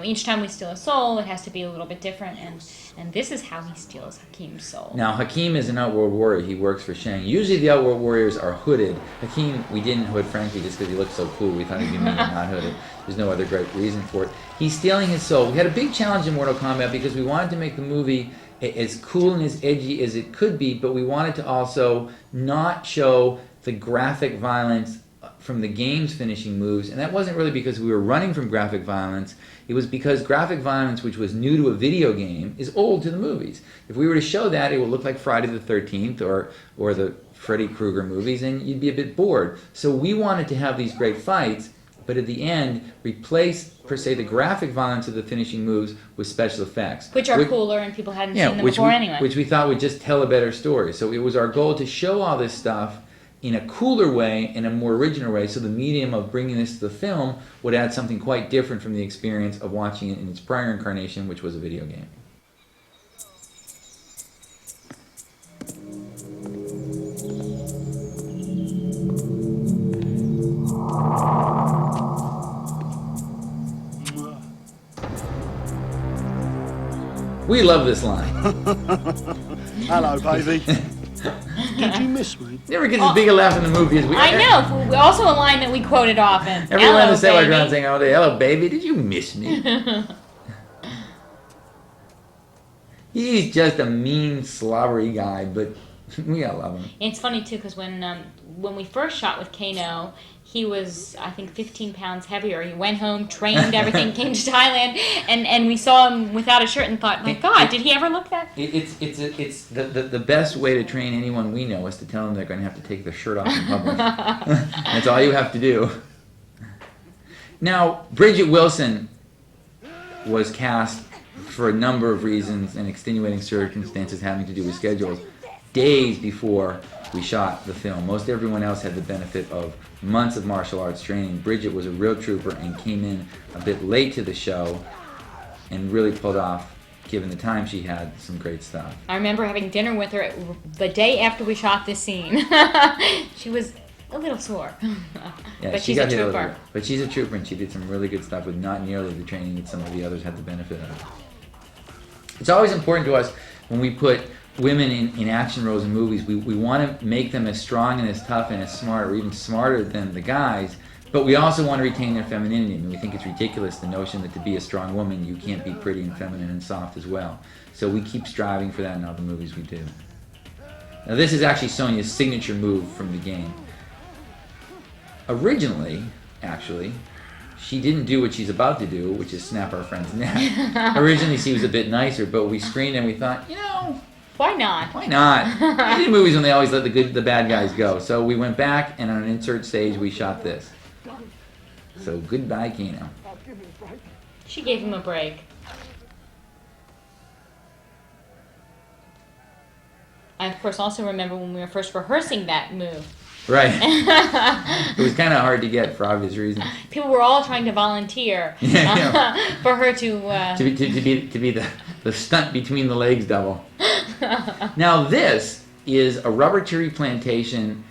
each time we steal a soul, it has to be a little bit different, and this is how he steals Hakeem's soul. Now, Hakeem is an Outworld warrior. He works for Shang. Usually the Outworld warriors are hooded. Hakeem, we didn't hood, frankly, just because he looked so cool. We thought he'd be mean and not hooded. There's no other great reason for it. He's stealing his soul. We had a big challenge in Mortal Kombat because we wanted to make the movie as cool and as edgy as it could be, but we wanted to also not show the graphic violence from the game's finishing moves, and that wasn't really because we were running from graphic violence. It was because graphic violence, which was new to a video game, is old to the movies. If we were to show that, it would look like Friday the 13th or the Freddy Krueger movies, and you'd be a bit bored. So we wanted to have these great fights, but at the end, replace, per se, the graphic violence of the finishing moves with special effects. Which are cooler, and people hadn't seen them before anyway. Which we thought would just tell a better story. So it was our goal to show all this stuff in a cooler way, in a more original way, so the medium of bringing this to the film would add something quite different from the experience of watching it in its prior incarnation, which was a video game. We love this line. Hello, baby. Did you miss me? Never gets as big a laugh in the movie as we. I know. Also a line that we quoted often. Everyone in the set walks baby. around saying all day, "Hello, baby. Did you miss me?" He's just a mean, slobbery guy, but we all love him. It's funny too because when we first shot with Kano, he was I think 15 pounds heavier. He went home, trained everything, came to Thailand, and we saw him without a shirt and thought, my God, did he ever look that? It's the best way to train anyone we know is to tell them they're going to have to take their shirt off in public. That's all you have to do. Now, Bridget Wilson was cast for a number of reasons and extenuating circumstances having to do with schedules days before we shot the film. Most everyone else had the benefit of months of martial arts training. Bridget was a real trooper and came in a bit late to the show and really pulled off, given the time she had, some great stuff. I remember having dinner with her the day after we shot this scene. She was a little sore. Yeah, but she she's got a hit trooper. But she's a trooper and she did some really good stuff with not nearly the training that some of the others had the benefit of. It's always important to us when we put women in action roles in movies, we want to make them as strong and as tough and as smart or even smarter than the guys, but we also want to retain their femininity. I mean, we think it's ridiculous, the notion that to be a strong woman you can't be pretty and feminine and soft as well. So we keep striving for that in all the movies we do. Now this is actually Sonya's signature move from the game. Originally, actually, she didn't do what she's about to do, which is snap our friend's neck. Originally she was a bit nicer, but we screened and we thought, you know, why not? why not? I did movies when they always let the bad guys go. So we went back, and on an insert stage, we shot this. So goodbye, Kano. She gave him a break. I, of course, also remember when we were first rehearsing that move. Right. It was kind of hard to get for obvious reasons. People were all trying to volunteer for her to be the stunt between the legs double. Now this is a rubber tree plantation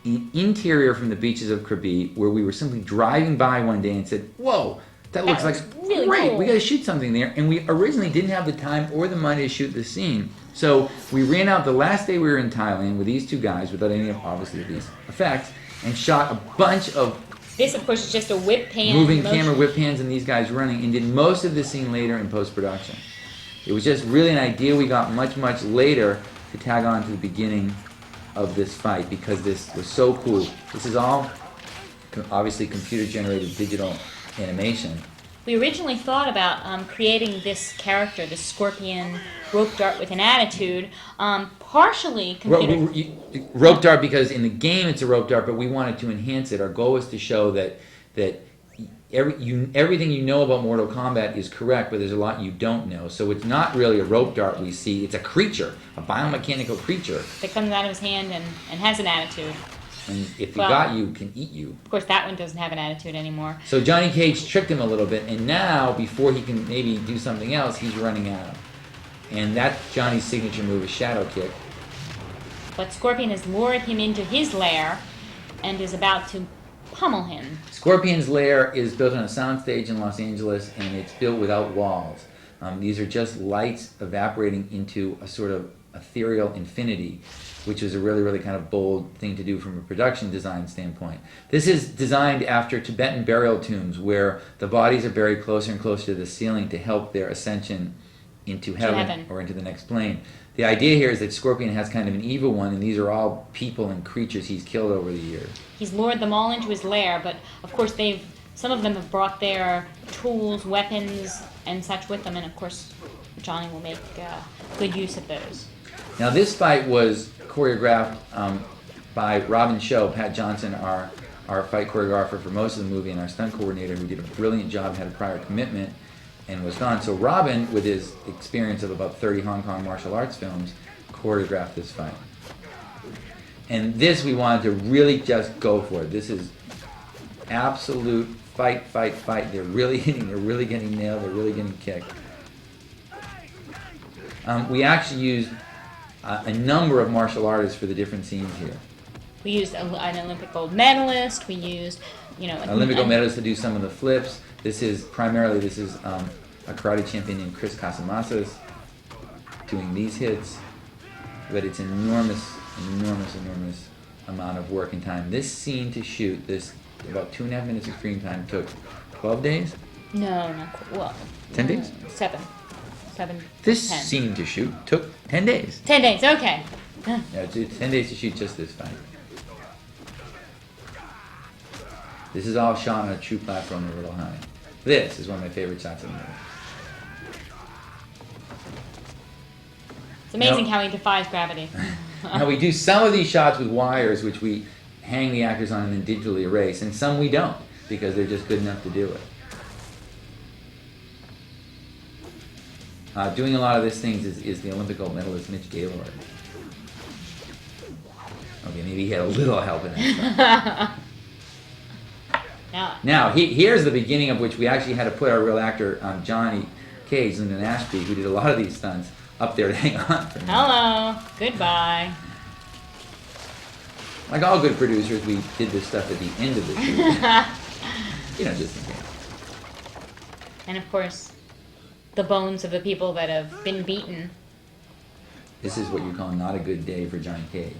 interior from the beaches of Krabi, where we were simply driving by one day and said, "Whoa, that looks like really great. cool. We got to shoot something there." And we originally didn't have the time or the money to shoot the scene, so we ran out the last day we were in Thailand with these two guys, without any of obviously these effects, and shot a bunch of This, of course, is just a whip pan. moving motion. camera whip hands and these guys running, and did most of the scene later in post-production. It was just really an idea we got much later to tag on to the beginning of this fight, because this was so cool. This is all obviously computer-generated digital animation. We originally thought about creating this character, this scorpion rope dart with an attitude, partially computer. Rope dart, because in the game it's a rope dart, but we wanted to enhance it. Our goal was to show that everything you know about Mortal Kombat is correct, but there's a lot you don't know. So it's not really a rope dart we see, it's a creature, a biomechanical creature. That comes out of his hand and has an attitude. And if he got you, can eat you. Of course, that one doesn't have an attitude anymore. So Johnny Cage tricked him a little bit, and now, before he can maybe do something else, he's running at him. And that's Johnny's signature move, is Shadow Kick. But Scorpion has lured him into his lair and is about to pummel him. Scorpion's lair is built on a soundstage in Los Angeles, and it's built without walls. These are just lights evaporating into a sort of ethereal infinity, which is a really kind of bold thing to do from a production design standpoint. This is designed after Tibetan burial tombs, where the bodies are buried closer and closer to the ceiling to help their ascension into heaven or into the next plane. The idea here is that Scorpion has kind of an evil one, and these are all people and creatures he's killed over the years. He's lured them all into his lair, but of course some of them have brought their tools, weapons, and such with them, and of course Johnny will make good use of those. Now this fight was choreographed by Robin Show, Pat Johnson, our fight choreographer for most of the movie, and our stunt coordinator, who did a brilliant job, had a prior commitment, and was gone. So Robin, with his experience of about 30 Hong Kong martial arts films, choreographed this fight. And this we wanted to really just go for it. This is absolute fight. They're really hitting, they're really getting nailed, they're really getting kicked. We actually used a number of martial artists for the different scenes here. We used an Olympic gold medalist. We used, Olympic gold medalist to do some of the flips. This is a karate champion named Chris Casamasas doing these hits. but it's an enormous amount of work and time. This scene to shoot, this about 2.5 minutes of screen time, took 12 days? No, not quite. Well, 10 days? 7. 7. This 10. scene to shoot took 10 days. 10 days. Okay. Yeah, it's 10 days to shoot just this fight. This is all shot on a true platform in Little High. This is one of my favorite shots of the movie. It's amazing Now- how he defies gravity. Now we do some of these shots with wires, which we hang the actors on and then digitally erase, and some we don't, because they're just good enough to do it. Doing a lot of these things is the Olympic gold medalist Mitch Gaylord. Okay, maybe he had a little help in that. Now, here's the beginning of which we actually had to put our real actor, Johnny Cage, Lyndon Ashby, who did a lot of these stunts, up there to hang on for me. Hello. Goodbye. Like all good producers, we did this stuff at the end of the shoot. Just in case. And of course, the bones of the people that have been beaten. This is what you call not a good day for Johnny Cage.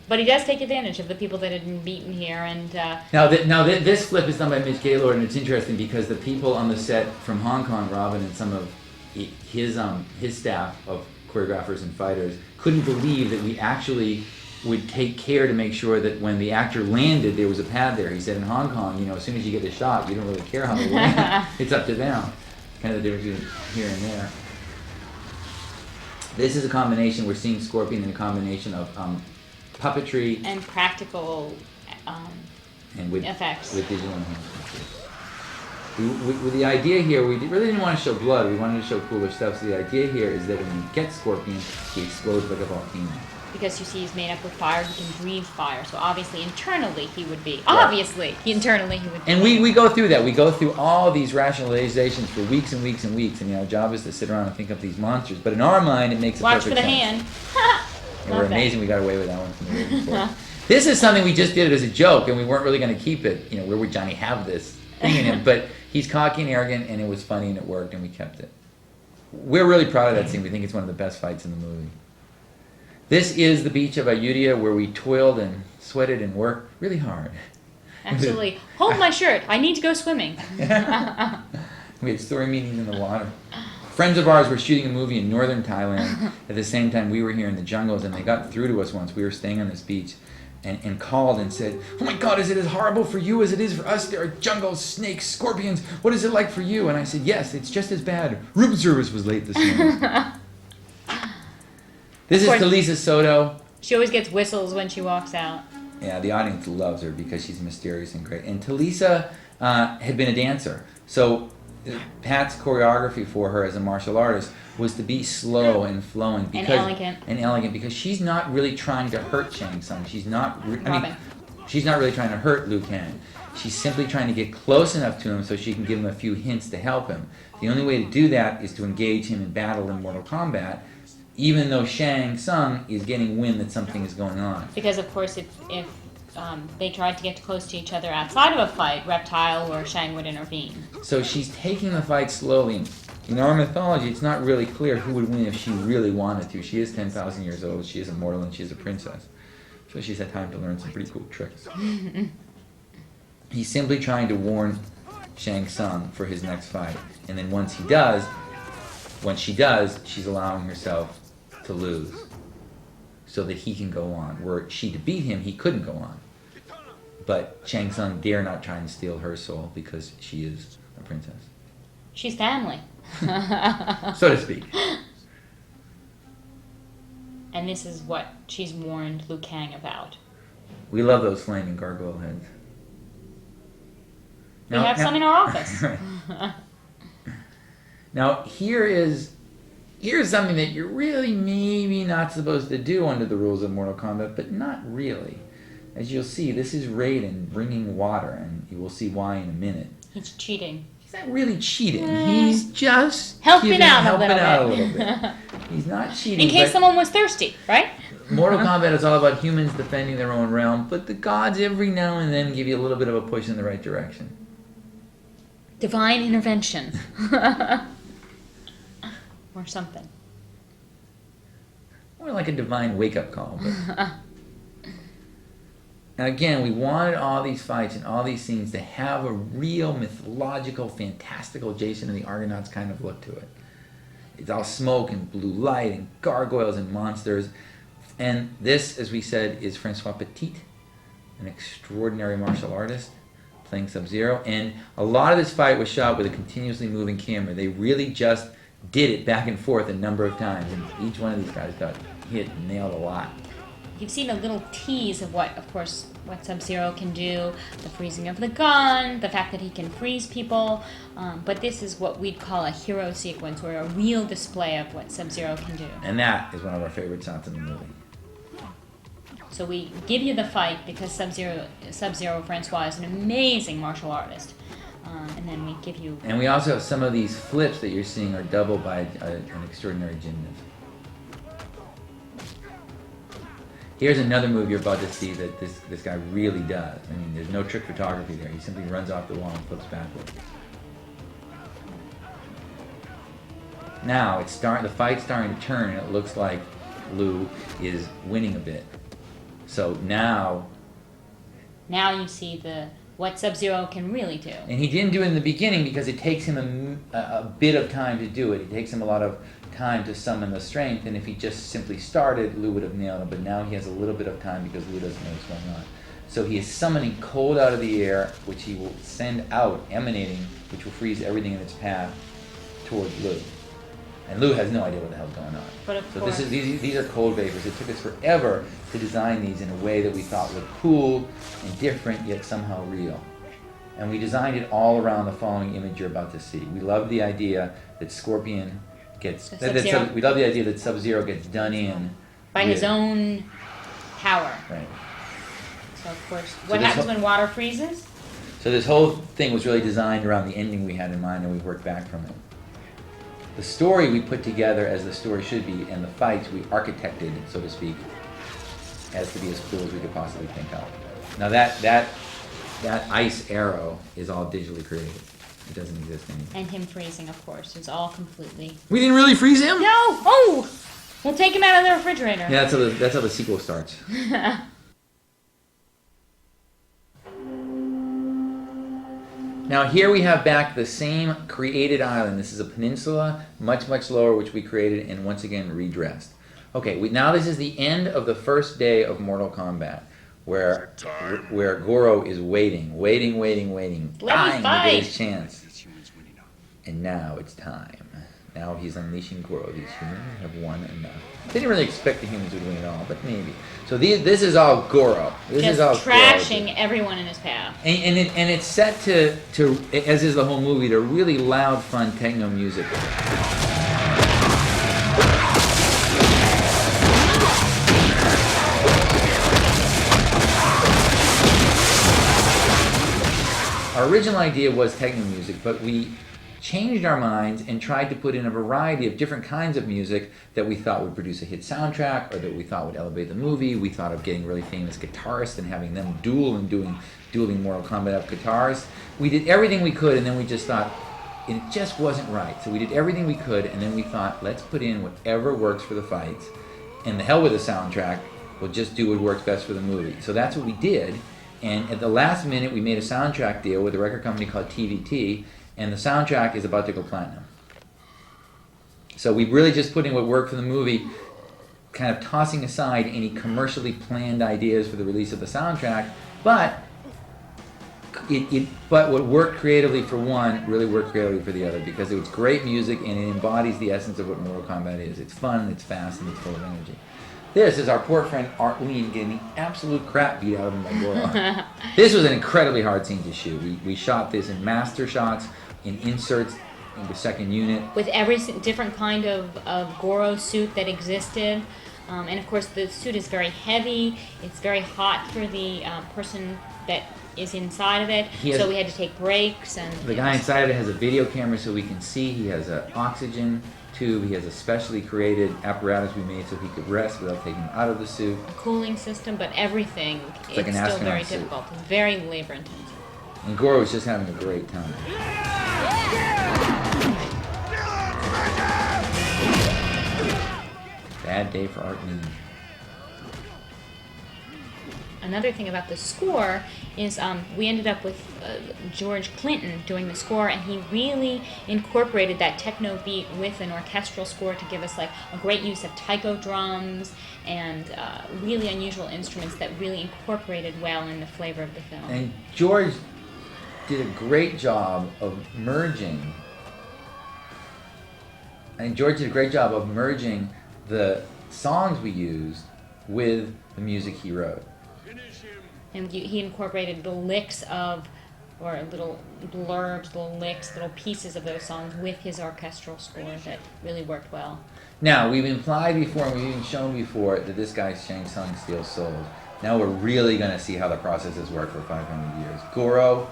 But he does take advantage of the people that have been beaten here, and This flip is done by Mitch Gaylord, and it's interesting because the people on the set from Hong Kong, Robin, and some of his staff of choreographers and fighters couldn't believe that we actually would take care to make sure that when the actor landed, there was a pad there. He said in Hong Kong, as soon as you get the shot, you don't really care how they land. It's up to them. Kind of the difference between here and there. This is a combination. We're seeing Scorpion in a combination of puppetry and practical and with effects. With digital enhancements. With the idea here, we really didn't want to show blood. We wanted to show cooler stuff. So the idea here is that when you get Scorpion, he explodes like a volcano. Because you see he's made up with fire, he can breathe fire. So obviously, internally, he would be. Internally, he would be. And we go through that. We go through all these rationalizations for weeks and weeks and weeks. And our job is to sit around and think up these monsters. But in our mind, it makes a Watch perfect for the sense. hand. And we're amazing we got away with that one from the movie before. This is something we just did as a joke, and we weren't really going to keep it. Where would Johnny have this thing in him? But he's cocky and arrogant, and it was funny, and it worked, and we kept it. We're really proud of that scene. We think it's one of the best fights in the movie. This is the beach of Ayutthaya, where we toiled and sweated and worked really hard. Absolutely. Hold my shirt. I need to go swimming. We had story meetings in the water. Friends of ours were shooting a movie in northern Thailand at the same time we were here in the jungles, and they got through to us once. We were staying on this beach and called and said, "Oh my God, is it as horrible for you as it is for us? There are jungles, snakes, scorpions. What is it like for you?" And I said, "Yes, it's just as bad. Room service was late this morning." This is Talisa Soto. She always gets whistles when she walks out. Yeah, the audience loves her because she's mysterious and great. And Talisa had been a dancer. So Pat's choreography for her as a martial artist was to be slow and flowing and elegant because she's not really trying to hurt Shang Tsung. She's not. She's not really trying to hurt Liu Kang. She's simply trying to get close enough to him so she can give him a few hints to help him. The only way to do that is to engage him in battle in Mortal Kombat, even though Shang Tsung is getting wind that something is going on. Because of course, if they tried to get close to each other outside of a fight, Reptile or Shang would intervene. So she's taking the fight slowly. In our mythology, it's not really clear who would win if she really wanted to. She is 10,000 years old, she is immortal, and she is a princess. So she's had time to learn some pretty cool tricks. He's simply trying to warn Shang Tsung for his next fight. And then once she does, she's allowing herself to lose so that he can go on. Were she to beat him, he couldn't go on. But Shang Tsung dare not try and steal her soul because she is a princess. She's family. So to speak. And this is what she's warned Liu Kang about. We love those flaming gargoyle heads. We have some in our office. Now, here's something that you're really maybe not supposed to do under the rules of Mortal Kombat, but not really. As you'll see, this is Raiden bringing water, and you will see why in a minute. He's cheating. He's not really cheating. He's just helping out a little bit. He's not cheating. In case someone was thirsty, right? Mortal Kombat is all about humans defending their own realm, but the gods every now and then give you a little bit of a push in the right direction. Divine intervention. Or something. more like a divine wake-up call. But. And again, we wanted all these fights and all these scenes to have a real mythological, fantastical Jason and the Argonauts kind of look to it. It's all smoke and blue light and gargoyles and monsters. And this, as we said, is Francois Petit, an extraordinary martial artist playing Subzero. And a lot of this fight was shot with a continuously moving camera. They really just did it back and forth a number of times. And each one of these guys got hit and nailed a lot. You've seen a little tease of what Sub-Zero can do, the freezing of the gun, the fact that he can freeze people, but this is what we'd call a hero sequence, or a real display of what Sub-Zero can do. And that is one of our favorite shots in the movie. So we give you the fight because Sub-Zero Francois is an amazing martial artist, and then we give you... And we also have some of these flips that you're seeing are doubled by an extraordinary gymnast. Here's another move you're about to see that this guy really does. I mean, there's no trick photography there. He simply runs off the wall and flips backwards. Now, the fight's starting to turn, and it looks like Liu is winning a bit. So now you see what Sub-Zero can really do. And he didn't do it in the beginning because it takes him a bit of time to do it. It takes him a lot of time to summon the strength, and if he just simply started, Liu would have nailed him, but now he has a little bit of time because Liu doesn't know what's going on. So he is summoning cold out of the air, which he will send out, emanating, which will freeze everything in its path towards Liu. And Liu has no idea what the hell's going on. But of course. These are cold vapors. It took us forever to design these in a way that we thought looked cool and different, yet somehow real. And we designed it all around the following image you're about to see. We love the idea that Scorpion gets... we love the idea that Sub-Zero gets done in... by his own power. Right. So of course, what happens when water freezes? So this whole thing was really designed around the ending we had in mind, and we worked back from it. The story we put together as the story should be, and the fights we architected, so to speak, as to be as cool as we could possibly think of. Now that ice arrow is all digitally created. It doesn't exist anymore. And him freezing, of course, is all completely... We didn't really freeze him? No! Oh! We'll take him out of the refrigerator. Yeah, that's how the sequel starts. Now here we have back the same created island. This is a peninsula, much, much lower, which we created and once again redressed. Okay, now this is the end of the first day of Mortal Kombat, where Goro is waiting, dying to get his chance. And now it's time. Now he's unleashing Goro. These humans have won enough. They didn't really expect the humans would win at all, but maybe. So this is all Goro. This is all trashing Goro. Everyone in his path. And it's set to, as is the whole movie, to really loud, fun techno music. Our original idea was techno music, but we changed our minds and tried to put in a variety of different kinds of music that we thought would produce a hit soundtrack, or that we thought would elevate the movie. We thought of getting really famous guitarists and having them duel and dueling Mortal Kombat guitars. We did everything we could, and then we just thought it just wasn't right. So we did everything we could, and then we thought, let's put in whatever works for the fights, and the hell with the soundtrack, we'll just do what works best for the movie. So that's what we did, and at the last minute we made a soundtrack deal with a record company called TVT, and the soundtrack is about to go platinum. So we really just put in what worked for the movie, kind of tossing aside any commercially planned ideas for the release of the soundtrack, but what worked creatively for one really worked creatively for the other, because it was great music and it embodies the essence of what Mortal Kombat is. It's fun, it's fast, and it's full of energy. This is our poor friend Arlene getting the absolute crap beat out of him by Goro. This was an incredibly hard scene to shoot. We shot this in master shots, in inserts, in the second unit. With every different kind of Goro suit that existed. And of course the suit is very heavy. It's very hot for the person that is inside of it. So we had to take breaks. And the guy inside of it has a video camera so we can see. He has an oxygen tube. He has a specially created apparatus we made so he could rest without taking him out of the suit. A cooling system, but everything it's like still very suit. difficult. It's very labor intensive. And Goro was just having a great time. Bad day for Art Lee. Another thing about the score is we ended up with George Clinton doing the score, and he really incorporated that techno beat with an orchestral score to give us like a great use of taiko drums and really unusual instruments that really incorporated well in the flavor of the film. And George did a great job of merging. The songs we used with the music he wrote. And he incorporated the licks of, or little blurbs, little licks, little pieces of those songs with his orchestral score that really worked well. Now, we've implied before, and we've even shown before, that this guy Shang Tsung steals souls. Now we're really going to see how the processes work for 500 years. Goro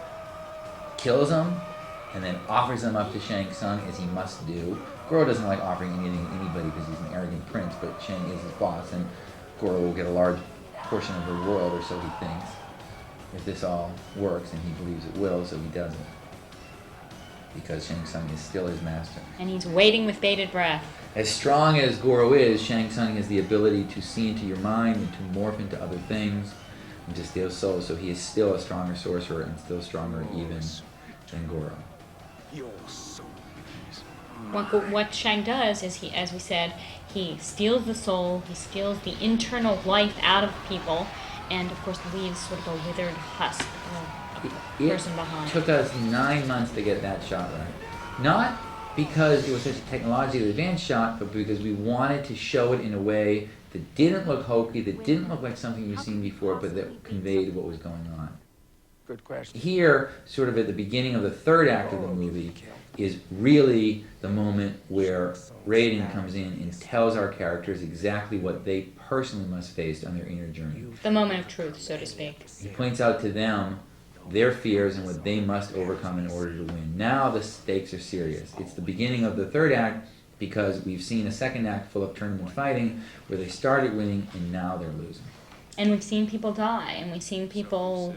kills him, and then offers them up to Shang Tsung, as he must do. Goro doesn't like offering anything to anybody because he's an arrogant prince, but Shang is his boss, and Goro will get a large portion of the world, or so he thinks, if this all works, and he believes it will, so he doesn't. Because Shang Tsung is still his master. And he's waiting with bated breath. As strong as Goro is, Shang Tsung has the ability to see into your mind and to morph into other things and to steal souls, so he is still a stronger sorcerer and still stronger even than Goro. What Shang does is, he, as we said, he steals the soul, he steals the internal life out of people, and of course leaves sort of a withered husk of a person behind. It took us 9 months to get that shot right. Not because it was such a technologically advanced shot, but because we wanted to show it in a way that didn't look hokey, that didn't look like something you've seen before, but that conveyed what was going on. Good question. Here, sort of at the beginning of the third act of the movie, is really the moment where Raiden comes in and tells our characters exactly what they personally must face on their inner journey. The moment of truth, so to speak. He points out to them their fears and what they must overcome in order to win. Now the stakes are serious. It's the beginning of the third act because we've seen a second act full of tournament fighting where they started winning and now they're losing. And we've seen people die, and we've seen people,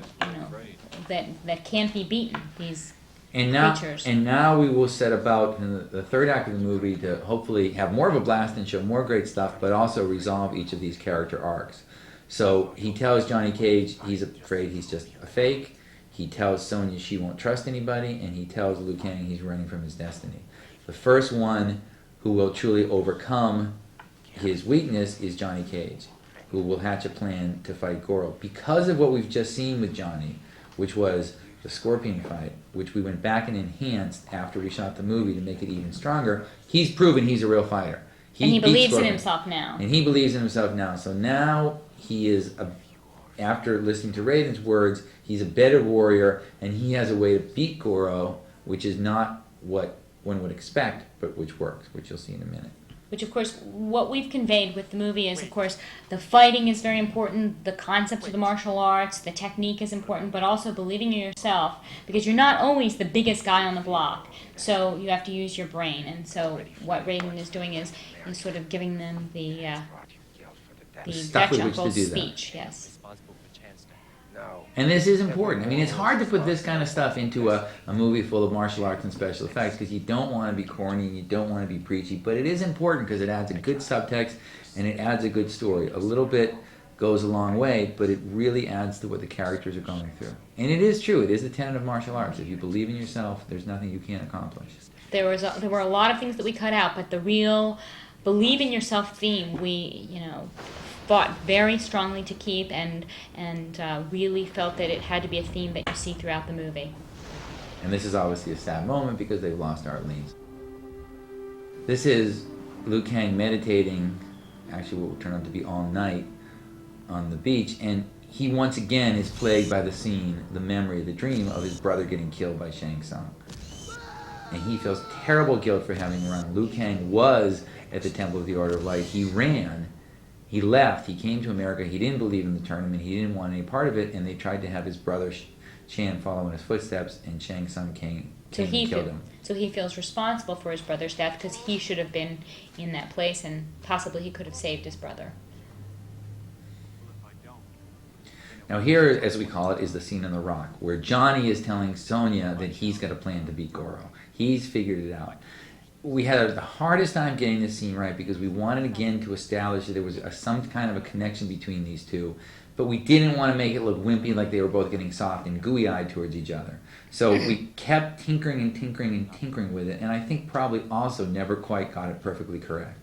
that can't be beaten. These creatures. And now we will set about in the third act of the movie to hopefully have more of a blast and show more great stuff, but also resolve each of these character arcs. So he tells Johnny Cage he's afraid he's just a fake. He tells Sonya she won't trust anybody, and he tells Liu Kang he's running from his destiny. The first one who will truly overcome his weakness is Johnny Cage, who will hatch a plan to fight Goro. Because of what we've just seen with Johnny, which was the Scorpion fight, which we went back and enhanced after we shot the movie to make it even stronger, he's proven he's a real fighter. And he believes in Scorpion. himself now. And he believes in himself now. So now he is, after listening to Raiden's words, he's a better warrior, and he has a way to beat Goro, which is not what one would expect, but which works, which you'll see in a minute. Which, of course, what we've conveyed with the movie is, of course, the fighting is very important, the concepts of the martial arts, the technique is important, but also believing in yourself, because you're not always the biggest guy on the block, so you have to use your brain. And so what Raiden is doing is sort of giving them the stuff with which to Uncle's do that. speech, yes. And this is important. I mean, it's hard to put this kind of stuff into a movie full of martial arts and special effects because you don't want to be corny and you don't want to be preachy, but it is important because it adds a good subtext and it adds a good story. A little bit goes a long way, but it really adds to what the characters are going through. And it is true. It is the tenet of martial arts. If you believe in yourself, there's nothing you can't accomplish. There were a lot of things that we cut out, but the real believe in yourself theme, we, fought very strongly to keep and really felt that it had to be a theme that you see throughout the movie. And this is obviously a sad moment because they've lost Arlene. This is Liu Kang meditating, actually what will turn out to be all night, on the beach, and he once again is plagued by the scene, the memory, the dream of his brother getting killed by Shang Tsung. And he feels terrible guilt for having run. Liu Kang was at the Temple of the Order of Light. He ran. He left. He came to America. He didn't believe in the tournament. He didn't want any part of it, and they tried to have his brother Chan follow in his footsteps, and Shang Tsung came and killed him. So he feels responsible for his brother's death because he should have been in that place, and possibly he could have saved his brother. Now here, as we call it, is the scene on the rock, where Johnny is telling Sonya that he's got a plan to beat Goro. He's figured it out. we had the hardest time getting this scene right because we wanted again to establish that there was some kind of a connection between these two, but we didn't want to make it look wimpy like they were both getting soft and gooey-eyed towards each other. So we kept tinkering and tinkering and tinkering with it, and I think probably also never quite got it perfectly correct.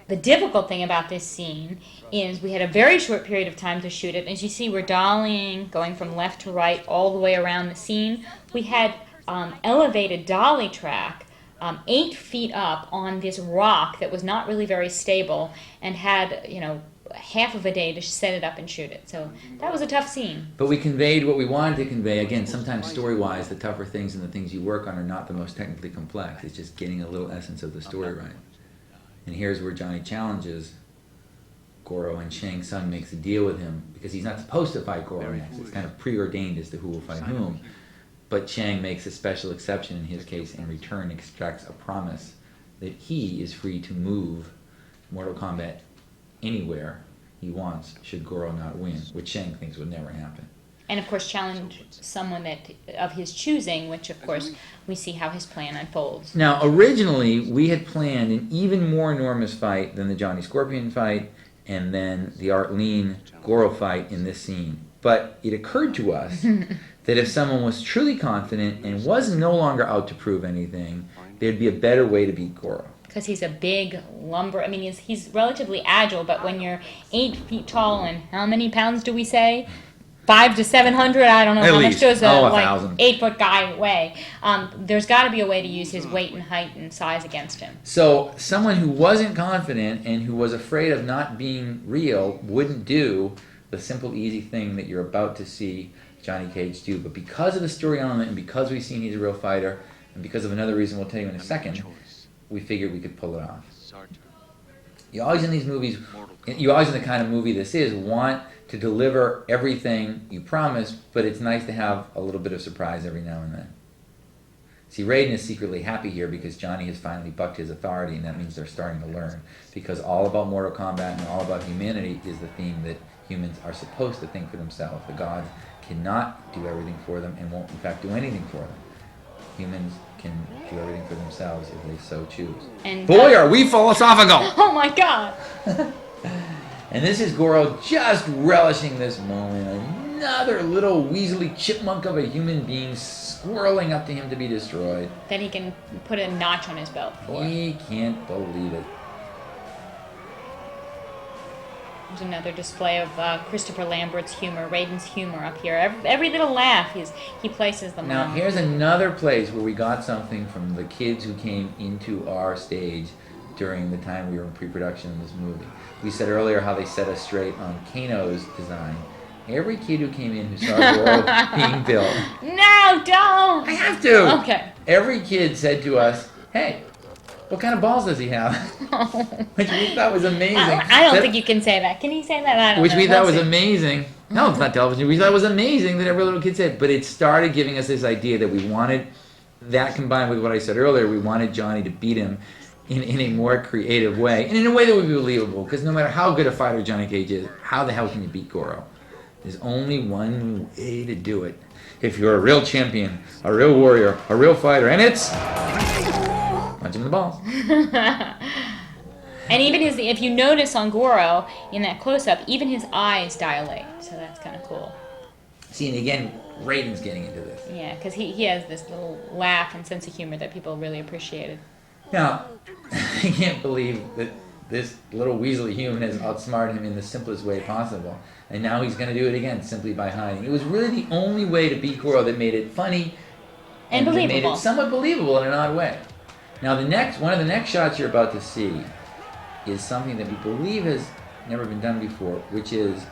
The difficult thing about this scene is we had a very short period of time to shoot it. As you see, we're dollying, going from left to right all the way around the scene. We had elevated dolly track 8 feet up on this rock that was not really very stable and had, half of a day to set it up and shoot it. So that was a tough scene. But we conveyed what we wanted to convey. Again, sometimes story-wise, the tougher things and the things you work on are not the most technically complex. It's just getting a little essence of the story right. And here's where Johnny challenges Goro, and Shang Tsung makes a deal with him because he's not supposed to fight Goro next. It's kind of preordained as to who will fight whom. But Shang makes a special exception in his case, and in return extracts a promise that he is free to move Mortal Kombat anywhere he wants should Goro not win, which Shang thinks would never happen. And of course challenge someone of his choosing, which of course we see how his plan unfolds. Now originally we had planned an even more enormous fight than the Johnny Scorpion fight and then the Art Lean Goro fight in this scene. But it occurred to us that if someone was truly confident and was no longer out to prove anything, there'd be a better way to beat Goro. Because he's a big lumber, he's relatively agile, but when you're 8 feet tall and how many pounds do we say? 500 to 700, I don't know At how least. much does a 1,000. 8-foot guy weigh. There's got to be a way to use his weight and height and size against him. So someone who wasn't confident and who was afraid of not being real wouldn't do the simple, easy thing that you're about to see Johnny Cage do. But because of the story element and because we've seen he's a real fighter and because of another reason we'll tell you in a second, we figured we could pull it off. You always in these movies, you always in the kind of movie this is, want to deliver everything you promise, but it's nice to have a little bit of surprise every now and then. See, Raiden is secretly happy here because Johnny has finally bucked his authority, and that means they're starting to learn. Because all about Mortal Kombat and all about humanity is the theme that humans are supposed to think for themselves. The gods cannot do everything for them and won't in fact do anything for them. Humans can do everything for themselves if they so choose. And boy, are we philosophical! Oh my God! And this is Goro just relishing this moment. Another little weaselly chipmunk of a human being swirling up to him to be destroyed. Then he can put a notch on his belt for. He can't believe it. There's another display of Christopher Lambert's humor, Raiden's humor up here. Every little laugh, he places them Now on. here's another place where we got something from the kids who came into our stage during the time we were in pre-production of this movie. We said earlier how they set us straight on Kano's design. Every kid who came in who saw Goro being built. No, don't! I have to! Okay. Every kid said to us, hey, what kind of balls does he have? Which we thought was amazing. I don't think you can say that. Can you say that? I don't Which know. we thought We'll was see. amazing. No, it's not television. We thought it was amazing that every little kid said. But it started giving us this idea that we wanted, that combined with what I said earlier, we wanted Johnny to beat him in a more creative way. And in a way that would be believable. Because no matter how good a fighter Johnny Cage is, how the hell can you beat Goro? There's only one way to do it. If you're a real champion, a real warrior, a real fighter, and it's punch him in the balls. And even if you notice on Goro, in that close-up, even his eyes dilate. So that's kind of cool. See, and again, Raiden's getting into this. Yeah, because he has this little laugh and sense of humor that people really appreciated. Now, I can't believe that this little weaselly human has outsmarted him in the simplest way possible. And now he's going to do it again, simply by hiding. It was really the only way to beat Goro that made it funny And that made believable. it somewhat believable in an odd way. Now, one of the next shots you're about to see is something that we believe has never been done before, which is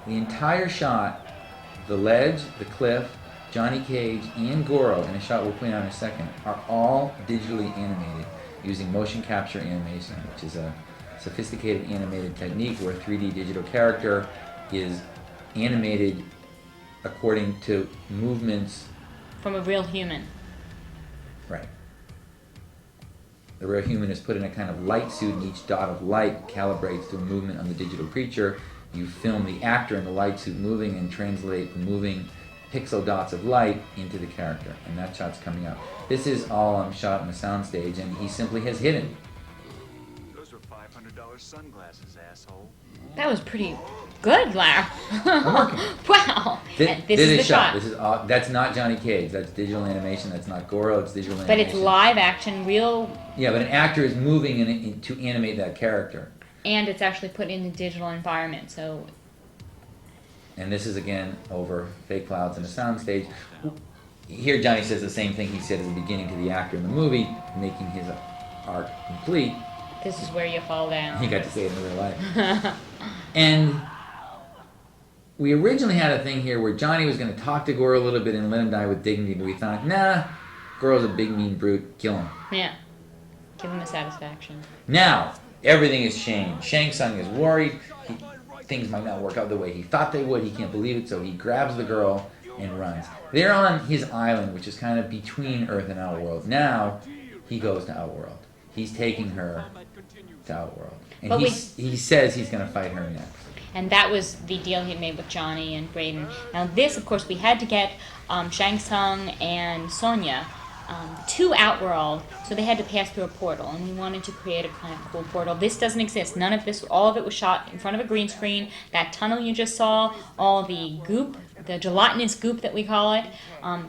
the entire shot, the ledge, the cliff, Johnny Cage, and Goro, in a shot we'll point out in a second, are all digitally animated using motion capture animation, which is a sophisticated animated technique where a 3D digital character is animated according to movements. From a real human. Right. The real human is put in a kind of light suit, and each dot of light calibrates to a movement on the digital creature. You film the actor in the light suit moving and translate the moving pixel dots of light into the character, and that shot's coming up. This is all shot on the soundstage, and he simply has hidden. Those were $500 sunglasses, asshole. That was pretty good, Lar. I'm working. Wow. This This is the shot. This is that's not Johnny Cage. That's digital animation. That's not Goro. It's digital But animation. it's live action, real, Yeah, but an actor is moving to animate that character. and it's actually put in the digital environment. So And this is again over fake clouds and a soundstage. Here, Johnny says the same thing he said at the beginning to the actor in the movie, making his arc complete. this is where you fall down. He got to say it in real life. And we originally had a thing here where Johnny was going to talk to Goro a little bit and let him die with dignity, but we thought, nah, Goro's a big mean brute, kill him. Yeah. Give him the satisfaction. Now, everything has changed. Shang Tsung is worried. Things might not work out the way he thought they would. He can't believe it, so he grabs the girl and runs. They're on his island, which is kind of between Earth and Outworld. Now, he goes to Outworld. He's taking her to Outworld. And But he says he's going to fight her next. And that was the deal he had made with Johnny and Raiden. Now this, of course, we had to get Shang Tsung and Sonya to Outworld, so they had to pass through a portal, and we wanted to create a kind of cool portal. This doesn't exist. None of this, all of it was shot in front of a green screen. That tunnel you just saw, all the goop, the gelatinous goop that we call it,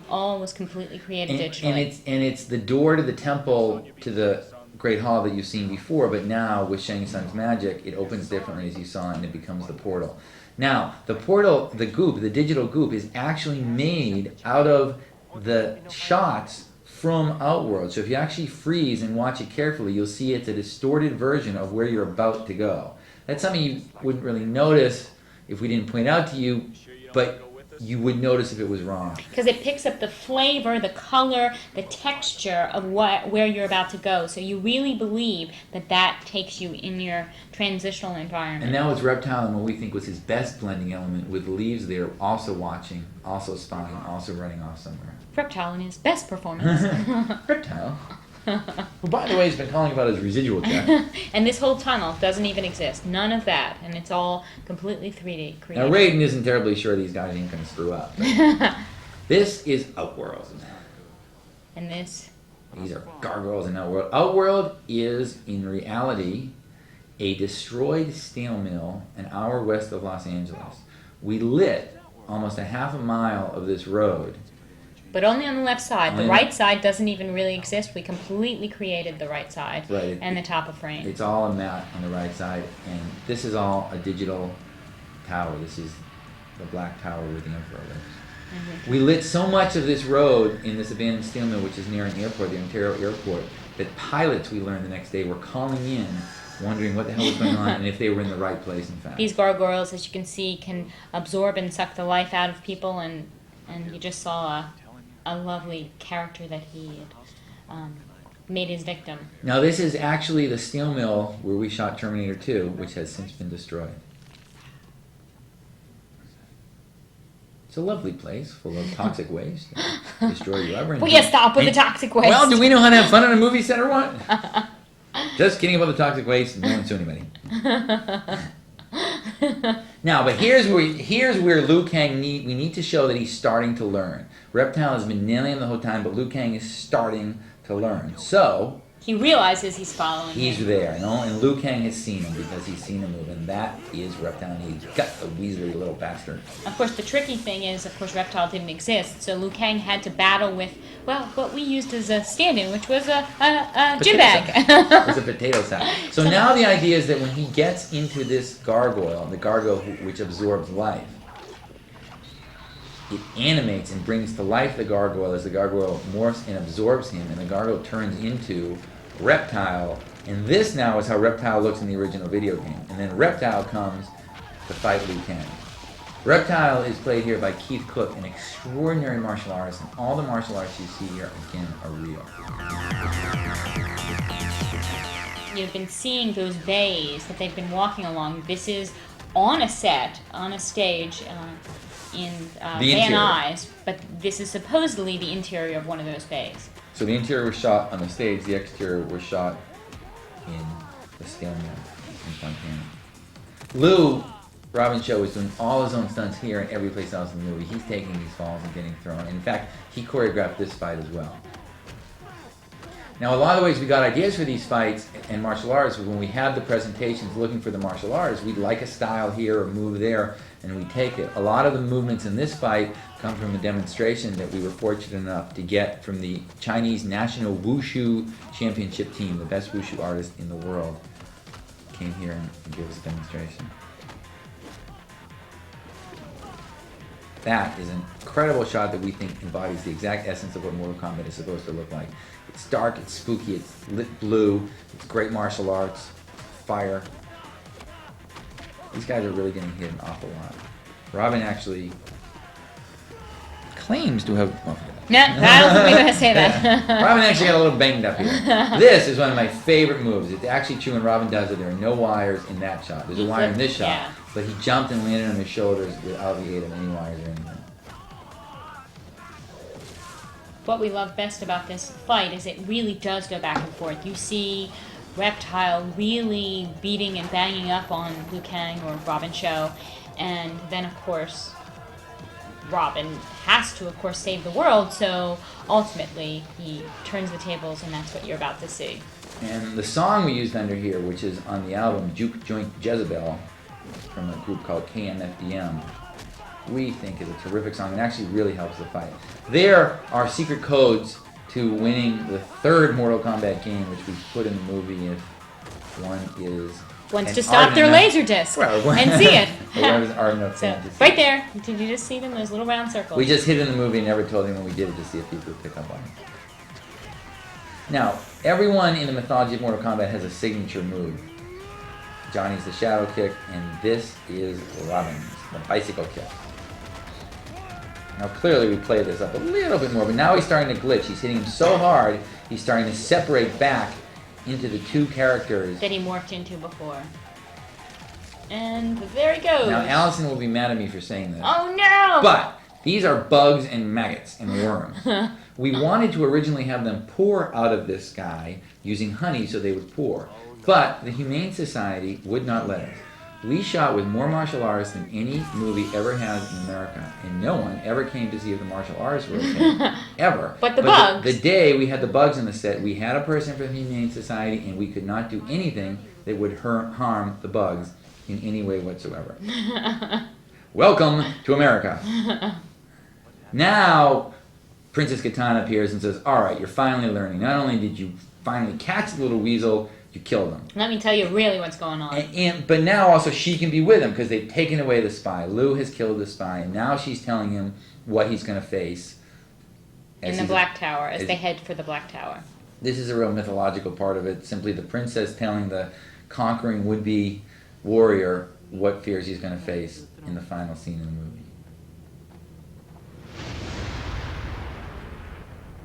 all was completely created digitally. And it's the door to the temple, to the Great Hall that you've seen before, but now with Shang Tsung's magic, it opens differently as you saw, and it becomes the portal. Now, the portal, the goop, the digital goop, is actually made out of the shots from Outworld. So if you actually freeze and watch it carefully, you'll see it's a distorted version of where you're about to go. That's something you wouldn't really notice if we didn't point out to you, but you would notice if it was wrong. Because it picks up the flavor, the color, the texture of where you're about to go. So you really believe that that takes you in your transitional environment. And now it's Reptile and what we think was his best blending element with Leaves there, also watching, also spying, also running off somewhere. Reptile in his best performance. Reptile. Who, by the way, has been calling about his residual check. And this whole tunnel doesn't even exist. None of that. And it's all completely 3D Now, created. Raiden isn't terribly sure these guys ain't going to screw up. This is Outworld. And this, These are gargoyles in Outworld. Outworld is, in reality, a destroyed steel mill an hour west of Los Angeles. We lit almost a half a mile of this road. but only on the left side. The Only- right side doesn't even really exist. We completely created the right side Right. and the top of frame. It's all a matte on the right side, and this is all a digital tower. This is the black tower where the Emperor lives. We lit so much of this road in this abandoned steel mill, which is near an airport, the Ontario airport, that pilots, we learned the next day, were calling in, wondering what the hell was going on and if they were in the right place, in fact. These gargoyles, as you can see, can absorb and suck the life out of people, and you just saw a lovely character that he had made his victim. Now, this is actually the steel mill where we shot Terminator 2, which has since been destroyed. It's a lovely place full of toxic waste. Destroy you ever. Will you stop with the toxic waste? Well, do we know how to have fun in a movie set or what? Just kidding about the toxic waste. No one sue anybody. Now, but here's where Liu Kang we need to show that he's starting to learn. Reptile has been nailing him the whole time, but Liu Kang is starting to learn. So He realizes he's following he's him. there, you know, and Liu Kang has seen him because he's seen him move, and that is Reptile. And he's got the weaselly little bastard. Of course, the tricky thing is, of course, Reptile didn't exist, so Liu Kang had to battle with, well, what we used as a stand-in, which was a gym bag. It's a potato sack. So now the idea is that when he gets into this gargoyle, the gargoyle which absorbs life, it animates and brings to life the gargoyle as the gargoyle morphs and absorbs him, and the gargoyle turns into Reptile. And this now is how Reptile looks in the original video game. And then Reptile comes to fight Liu Kang. Reptile is played here by Keith Cook, an extraordinary martial artist, and all the martial arts you see here, again, are real. You've been seeing those bays that they've been walking along. This is on a set, on a stage in The Van interior. Nuys, but this is supposedly the interior of one of those bays. So the interior was shot on the stage, the exterior was shot in the steel mill in Fontana. Lou Robin Show is doing all his own stunts here and every place else in the movie. He's taking these falls and getting thrown. In fact, he choreographed this fight as well. Now, a lot of the ways we got ideas for these fights and martial arts was when we have the presentations looking for the martial arts, we'd like a style here or move there, and we take it. A lot of the movements in this fight come from a demonstration that we were fortunate enough to get from the Chinese National Wushu Championship team, the best Wushu artist in the world, came here and gave us a demonstration. That is an incredible shot that we think embodies the exact essence of what Mortal Kombat is supposed to look like. It's dark, it's spooky, it's lit blue, it's great martial arts, fire. These guys are really getting hit an awful lot. Robin actually claims to have... Oh, No, I don't think we're going to say that. Robin actually got a little banged up here. This is one of my favorite moves. It's actually true when Robin does it. There are no wires in that shot. There's a wire in this shot, yeah. but he jumped and landed on his shoulders without the aid of any wires or anything. What we love best about this fight is it really does go back and forth. You see Reptile really beating and banging up on Liu Kang or Robin Show, and then of course Robin has to of course save the world, so ultimately he turns the tables, and that's what you're about to see. And the song we used under here, which is on the album Juke Joint Jezebel from a group called KMFDM, we think is a terrific song and actually really helps the fight. There are secret codes to winning the third Mortal Kombat game, which we put in the movie if one is... Wants to stop their LaserDisc and see it. So, right there. Did you just see them? Those little round circles. We just hid in the movie and never told anyone we did it to see if people would pick up on it. Now, everyone in the mythology of Mortal Kombat has a signature move. Johnny's the shadow kick, and this is Robin's, the bicycle kick. Now clearly we played this up a little bit more, but now he's starting to glitch. He's hitting him so hard, he's starting to separate back into the two characters that he morphed into before. And there he goes. Now Allison will be mad at me for saying this. Oh no! But these are bugs and maggots and worms. We wanted to originally have them pour out of this guy using honey so they would pour. But the Humane Society would not let us. We shot with more martial artists than any movie ever has in America, and no one ever came to see if the martial artists were okay, ever. But the bugs. The day we had the bugs on the set, we had a person from the Humane Society, and we could not do anything that would harm the bugs in any way whatsoever. Welcome to America. Now, Princess Kitana appears and says, all right, you're finally learning. Not only did you finally catch the little weasel, you killed him. Let me tell you really what's going on. But now also she can be with him because they've taken away the spy. Liu has killed the spy, and now she's telling him what he's going to face. In the Black Tower, as they head for the Black Tower. This is a real mythological part of it. Simply the princess telling the conquering would-be warrior what fears he's going to face in the final scene in the movie.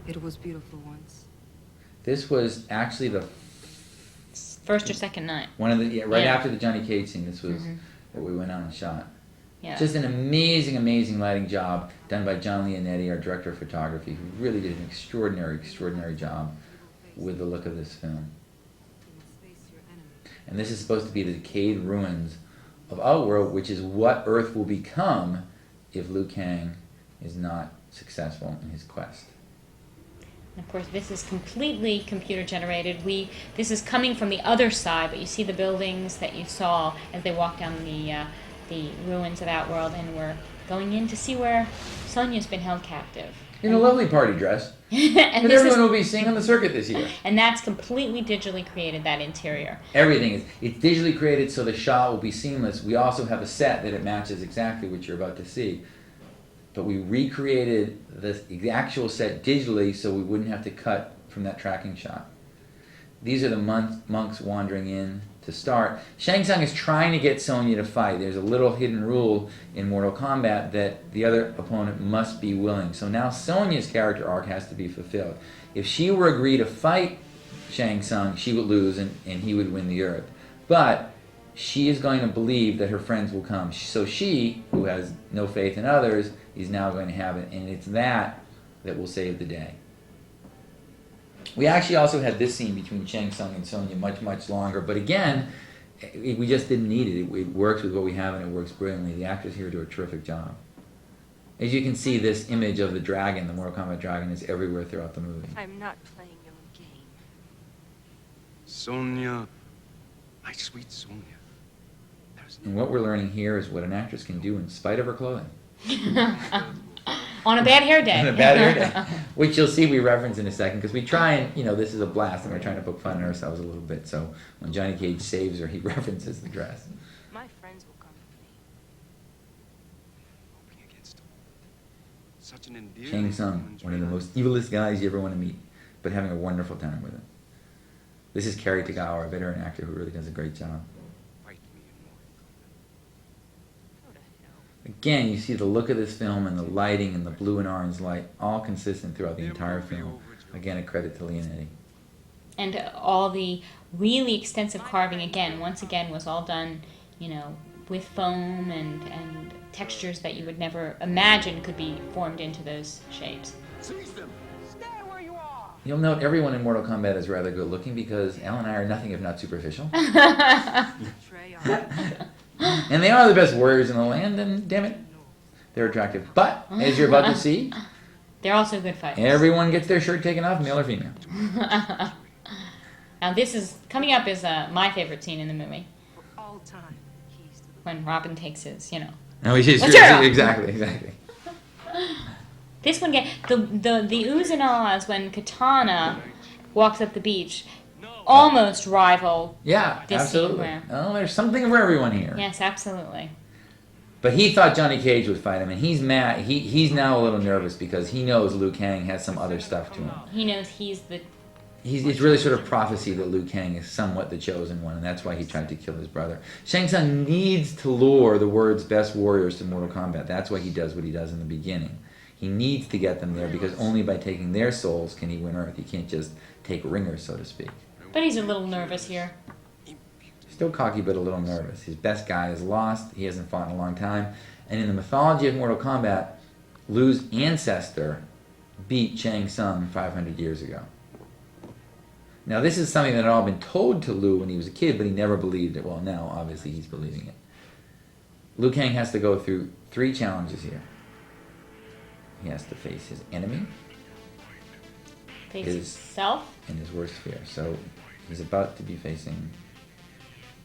It was beautiful once. This was actually the first or second night. One of the after the Johnny Cage scene. This was what we went on and shot. Yeah. Just an amazing, amazing lighting job done by John Leonetti, our director of photography, who really did an extraordinary, extraordinary job with the look of this film. And this is supposed to be the decayed ruins of Outworld, which is what Earth will become if Liu Kang is not successful in his quest. And of course, this is completely computer generated. This is coming from the other side, but you see the buildings that you saw as they walk down the ruins of Outworld, and we're going in to see where Sonya's been held captive. In a lovely party dress and that everyone will be seeing on the circuit this year. And that's completely digitally created, that interior. Everything is. It's digitally created so the shot will be seamless. We also have a set that it matches exactly what you're about to see. But we recreated the actual set digitally so we wouldn't have to cut from that tracking shot. These are the monks wandering in to start. Shang Tsung is trying to get Sonya to fight. There's a little hidden rule in Mortal Kombat that the other opponent must be willing. So now Sonya's character arc has to be fulfilled. If she were agree to fight Shang Tsung, she would lose and he would win the Earth. But she is going to believe that her friends will come. So she, who has no faith in others, is now going to have it. And it's that will save the day. We actually also had this scene between Shang Tsung and Sonya much, much longer. But again, We just didn't need it. It works with what we have, and it works brilliantly. The actors here do a terrific job. As you can see, this image of the dragon, the Mortal Kombat dragon, is everywhere throughout the movie. I'm not playing your game. Sonya, my sweet Sonya. And what we're learning here is what an actress can do in spite of her clothing. On a bad hair day. On a bad hair day. Which you'll see we reference in a second, because we try and, this is a blast, and we're trying to poke fun at ourselves a little bit. So when Johnny Cage saves her, he references the dress. My friends will come with me. Hoping against all. Such an endearing Shang Tsung, one of the most evilest guys you ever want to meet, but having a wonderful time with him. This is Cary Tagawa, a veteran actor who really does a great job. Fight me in Mortal Kombat. Go to hell. Again, you see the look of this film and the lighting and the blue and orange light, all consistent throughout the entire film. Again, a credit to Leonetti. And all the really extensive carving, once again, was all done, with foam and textures that you would never imagine could be formed into those shapes. Seize them! Stay where you are! You'll note everyone in Mortal Kombat is rather good looking because Al and I are nothing if not superficial. And they are the best warriors in the land, and damn it, they're attractive. But, as you're about to see, they're also good fighters. everyone gets their shirt taken off, male or female. Now this is, coming up is my favorite scene in the movie. For all time, keys to the When Robin takes his, No, he's Material. exactly. This one the oohs and ahs when Kitana walks up the beach almost rival. Yeah, This absolutely. scene Oh, there's something for everyone here. Yes, absolutely. But he thought Johnny Cage would fight him, and he's mad. He's now a little nervous because he knows Liu Kang has some other stuff to him. He knows he's the. It's really sort of prophecy that Liu Kang is somewhat the chosen one, and that's why he tried to kill his brother. Shang Tsung needs to lure the world's best warriors to Mortal Kombat. That's why he does what he does in the beginning. He needs to get them there because only by taking their souls can he win Earth. He can't just take ringers, so to speak. But he's a little nervous here. Still cocky, but a little nervous. His best guy is lost. He hasn't fought in a long time. And in the mythology of Mortal Kombat, Liu's ancestor beat Shang Tsung 500 years ago. Now, this is something that had all been told to Liu when he was a kid, but he never believed it. Well, now, obviously, he's believing it. Liu Kang has to go through 3 challenges here. He has to face his enemy, Face His- himself. and his worst fear. So, he's about to be facing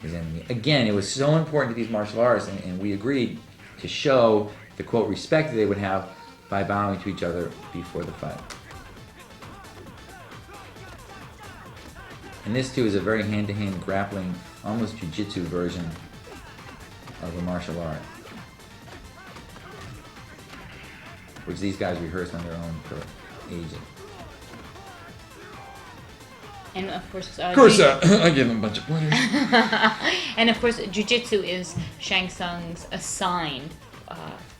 his enemy. Again, it was so important to these martial artists, and we agreed to show the, quote, respect that they would have by bowing to each other before the fight. And this, too, is a very hand-to-hand grappling, almost jiu-jitsu version of a martial art, which these guys rehearsed on their own for ages. And of course, I gave them a bunch of pointers. and of course, jiu-jitsu is Shang Tsung's assigned.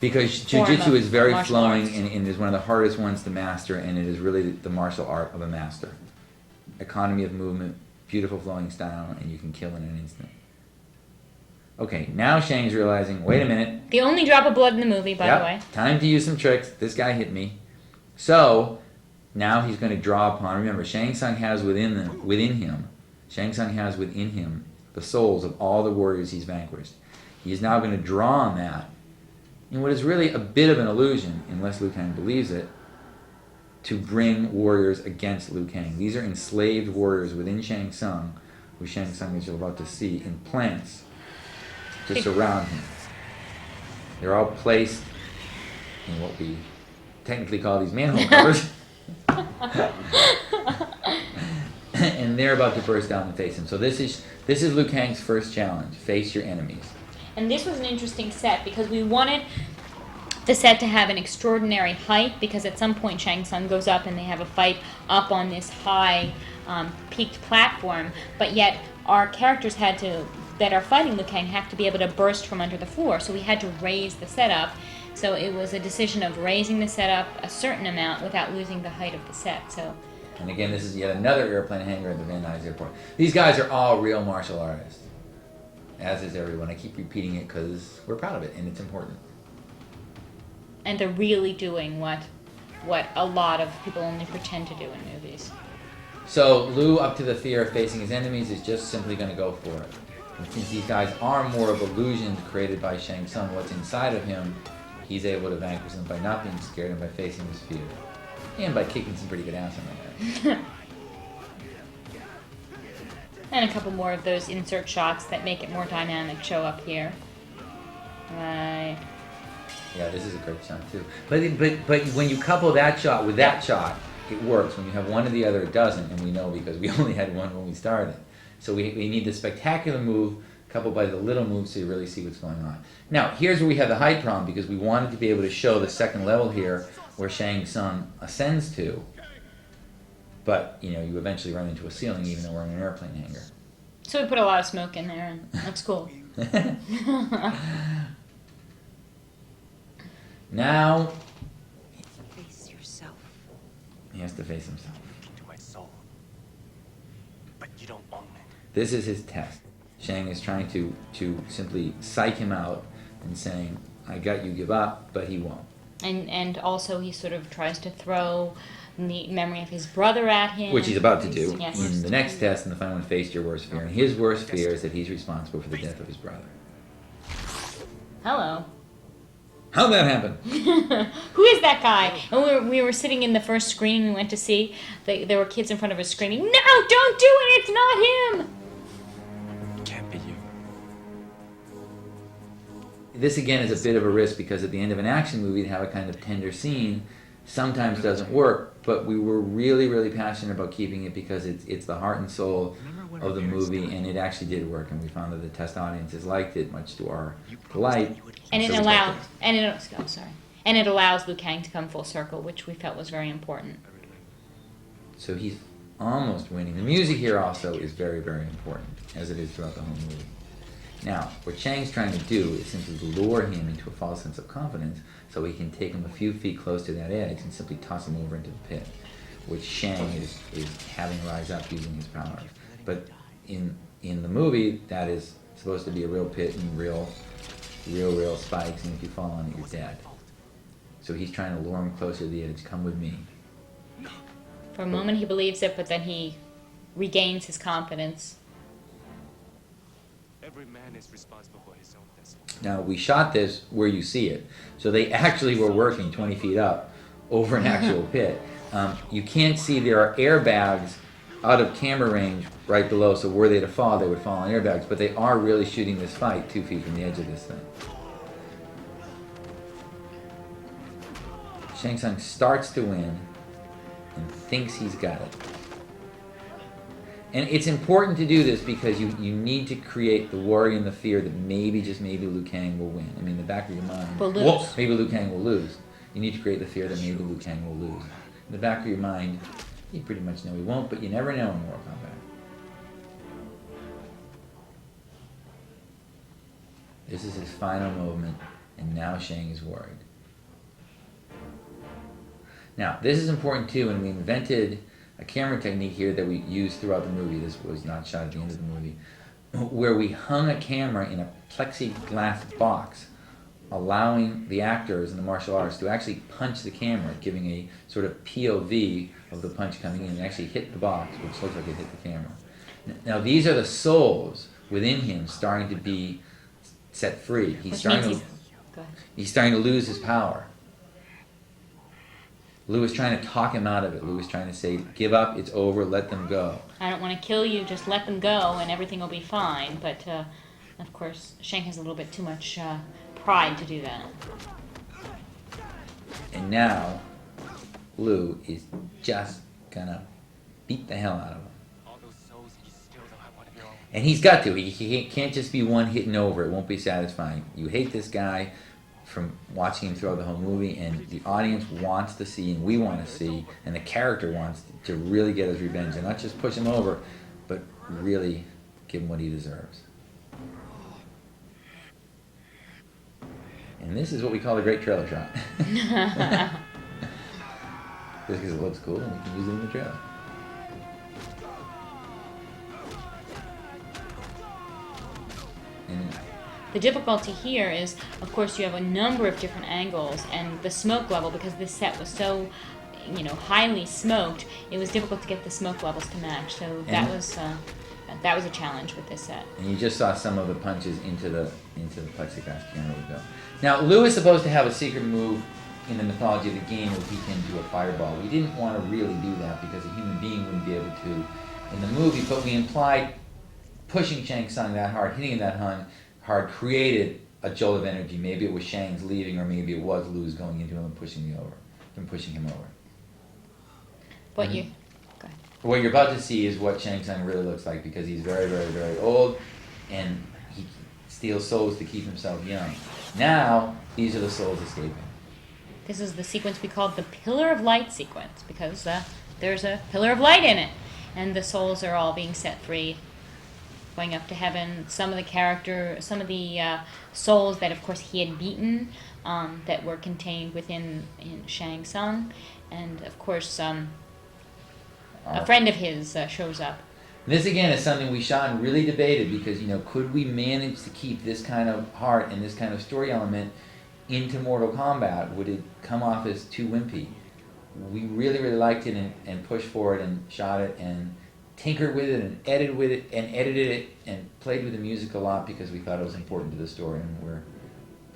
Because Form jiu-jitsu of is very martial flowing arts. and is one of the hardest ones to master, and it is really the martial art of a master. Economy of movement, beautiful flowing style, and you can kill in an instant. Okay, now Shang's realizing, wait a minute. The only drop of blood in the movie, by the way. Time to use some tricks. This guy hit me. So, now he's going to draw upon, remember, Shang Tsung has within him the souls of all the warriors he's vanquished. He is now going to draw on that in what is really a bit of an illusion, unless Liu Kang believes it, to bring warriors against Liu Kang. These are enslaved warriors within Shang Tsung, who Shang Tsung, as you're about to see, in plants to surround him. They're all placed in what we technically call these manhole covers. And they're about to burst out and face him. So this is Liu Kang's first challenge. Face your enemies. And this was an interesting set because we wanted the set to have an extraordinary height because at some point Shang Tsung goes up and they have a fight up on this high peaked platform, but yet our characters that are fighting Liu Kang have to be able to burst from under the floor, so we had to raise the set up. So it was a decision of raising the set up a certain amount without losing the height of the set. So. And again, this is yet another airplane hangar at the Van Nuys Airport. These guys are all real martial artists, as is everyone. I keep repeating it because we're proud of it and it's important. And they're really doing what a lot of people only pretend to do in movies. So Liu, up to the fear of facing his enemies, is just simply going to go for it. And since these guys are more of illusions created by Shang Tsung, what's inside of him, he's able to vanquish them by not being scared and by facing his fear. And by kicking some pretty good ass in my head. And a couple more of those insert shots that make it more dynamic show up here. Right. Yeah, this is a great shot too. But when you couple that shot with that shot, it works. When you have one or the other, it doesn't, and we know because we only had one when we started. So we need the spectacular move coupled by the little move so you really see what's going on. Now, here's where we have the height problem because we wanted to be able to show the second level here where Shang Tsung ascends to. But, you know, you eventually run into a ceiling even though we're in an airplane hangar. So we put a lot of smoke in there, and that's cool. Now, Face yourself. he has to face himself. Into my soul. But you don't own it. This is his test. Shang is trying to simply psych him out and saying, I got you, give up, but he won't. And also he sort of tries to throw the memory of his brother at him. Which he's about to do Yes. in the next test, and the final one, face your worst fear. And his worst fear is that he's responsible for the death of his brother. Hello. How'd that happen? Who is that guy? And we were sitting in the first screening we went to see. There were kids in front of us screaming, "No, don't do it! It's not him!" It can't be you. This again is a bit of a risk because at the end of an action movie to have a kind of tender scene sometimes doesn't work, but we were really, really passionate about keeping it because it's the heart and soul of the movie, and it actually did work, and we found that the test audiences liked it, much to our delight. And it So we allows, kept and it allows Liu Kang to come full circle, which we felt was very important. So he's almost winning. The music here also is very, very important, as it is throughout the whole movie. Now, what Chang's trying to do is simply lure him into a false sense of confidence so he can take him a few feet close to that edge and simply toss him over into the pit, which Shang is having rise up using his powers. But in the movie, that is supposed to be a real pit and real spikes, and if you fall on it, you're dead. So he's trying to lure him closer to the edge. Come with me. For a moment he believes it, but then he regains his confidence. Every man is responsible for his own destiny. Now, we shot this where you see it. So they actually were working 20 feet up over an actual pit. You can't see there are airbags out of camera range right below, so were they to fall, they would fall on airbags. But they are really shooting this fight 2 feet from the edge of this thing. Shang Tsung starts to win and thinks he's got it. And it's important to do this because you need to create the worry and the fear that maybe, just maybe, Liu Kang will win. I mean, in the back of your mind, Will lose. whoa, maybe Liu Kang will lose. You need to create the fear that maybe Liu Kang will lose. In the back of your mind, you pretty much know he won't, but you never know in Mortal Kombat. This is his final movement, and now Shang is worried. Now, this is important too, and we invented a camera technique here that we used throughout the movie. This was not shot at the end of the movie, where we hung a camera in a plexiglass box, allowing the actors and the martial artists to actually punch the camera, giving a sort of POV of the punch coming in and actually hit the box, which looks like it hit the camera. Now, these are the souls within him starting to be set free. He's starting to lose his power. Liu is trying to talk him out of it. Liu is trying to say, give up, it's over, let them go. I don't want to kill you, just let them go and everything will be fine. But, of course, Shang has a little bit too much pride to do that. And now, Liu is just gonna beat the hell out of him. All those souls you still don't have one of your own. And he's got to. He can't just be one hitting over. It won't be satisfying. You hate this guy from watching him throughout the whole movie, and the audience wants to see, and we want to see, and the character wants to really get his revenge, and not just push him over, but really give him what he deserves. And this is what we call a great trailer shot. Just because it looks cool, and we can use it in the trailer. And The difficulty here is, of course, you have a number of different angles, and the smoke level, because this set was so, highly smoked, it was difficult to get the smoke levels to match. So that was that was a challenge with this set. And you just saw some of the punches into the plexiglass camera we go. Now, Liu is supposed to have a secret move in the mythology of the game where he can do a fireball. We didn't want to really do that because a human being wouldn't be able to in the movie, but we implied pushing Shang Tsung that hard, hitting him that hard, created a jolt of energy. Maybe it was Shang's leaving, or maybe it was Liu's going into him and pushing him over. But Mhm. you, go ahead. What you're about to see is what Shang Tsung really looks like, because he's very, very, very old, and he steals souls to keep himself young. Now, these are the souls escaping. This is the sequence we called the Pillar of Light sequence, because there's a pillar of light in it, and the souls are all being set free, going up to heaven. Some of the souls that, of course, he had beaten, that were contained within Shang Tsung, and of course, a friend of his shows up. This again is something we shot and really debated, because could we manage to keep this kind of heart and this kind of story element into Mortal Kombat? Would it come off as too wimpy? We really, really liked it and pushed for it and shot it and tinkered with it and edited it and played with the music a lot because we thought it was important to the story, and we're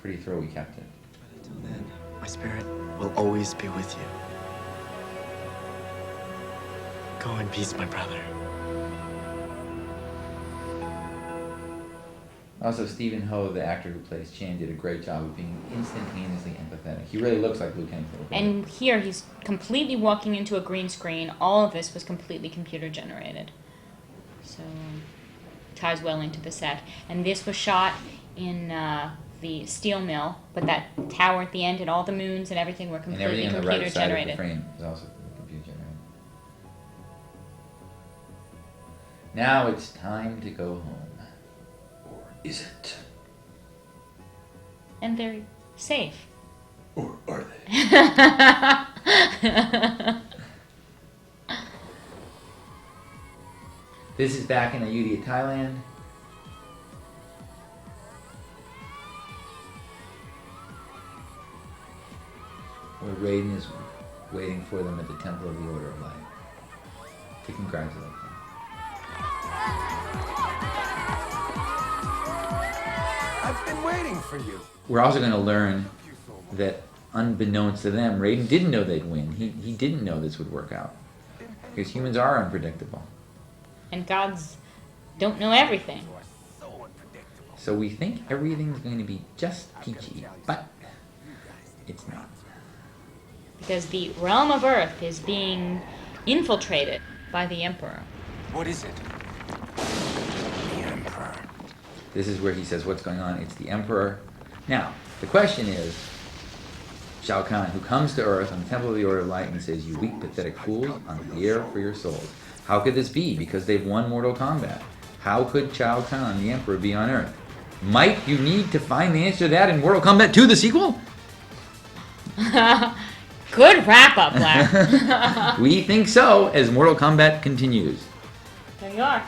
pretty thrilled we kept it. But until then, my spirit will always be with you. Go in peace, my brother. Also, Stephen Ho, the actor who plays Chan, did a great job of being instantaneously empathetic. He really looks like Liu Kang. And here he's completely walking into a green screen. All of this was completely computer generated. So ties well into the set. And this was shot in the steel mill, but that tower at the end and all the moons and everything were completely and everything on the computer right side generated. of the frame is also computer generated. Now it's time to go home. Or is it? And they're safe. Or are they? This is back in Ayutthaya, Thailand. Where Raiden is waiting for them at the Temple of the Order of Light to congratulate them. I've been waiting for you. We're also going to learn that, unbeknownst to them, Raiden didn't know they'd win. He didn't know this would work out. Because humans are unpredictable. And gods don't know everything. So we think everything's going to be just peachy, but it's not. Because the realm of Earth is being infiltrated by the Emperor. What is it? The Emperor. This is where he says, what's going on? It's the Emperor. Now, the question is, Shao Kahn, who comes to Earth on the Temple of the Order of Light and says, you weak, pathetic fools, on the lair for your souls. How could this be? Because they've won Mortal Kombat. How could Shao Kahn, the Emperor, be on Earth? Might you need to find the answer to that in Mortal Kombat 2, the sequel? Good wrap-up, Black. We think so, as Mortal Kombat continues. There you are.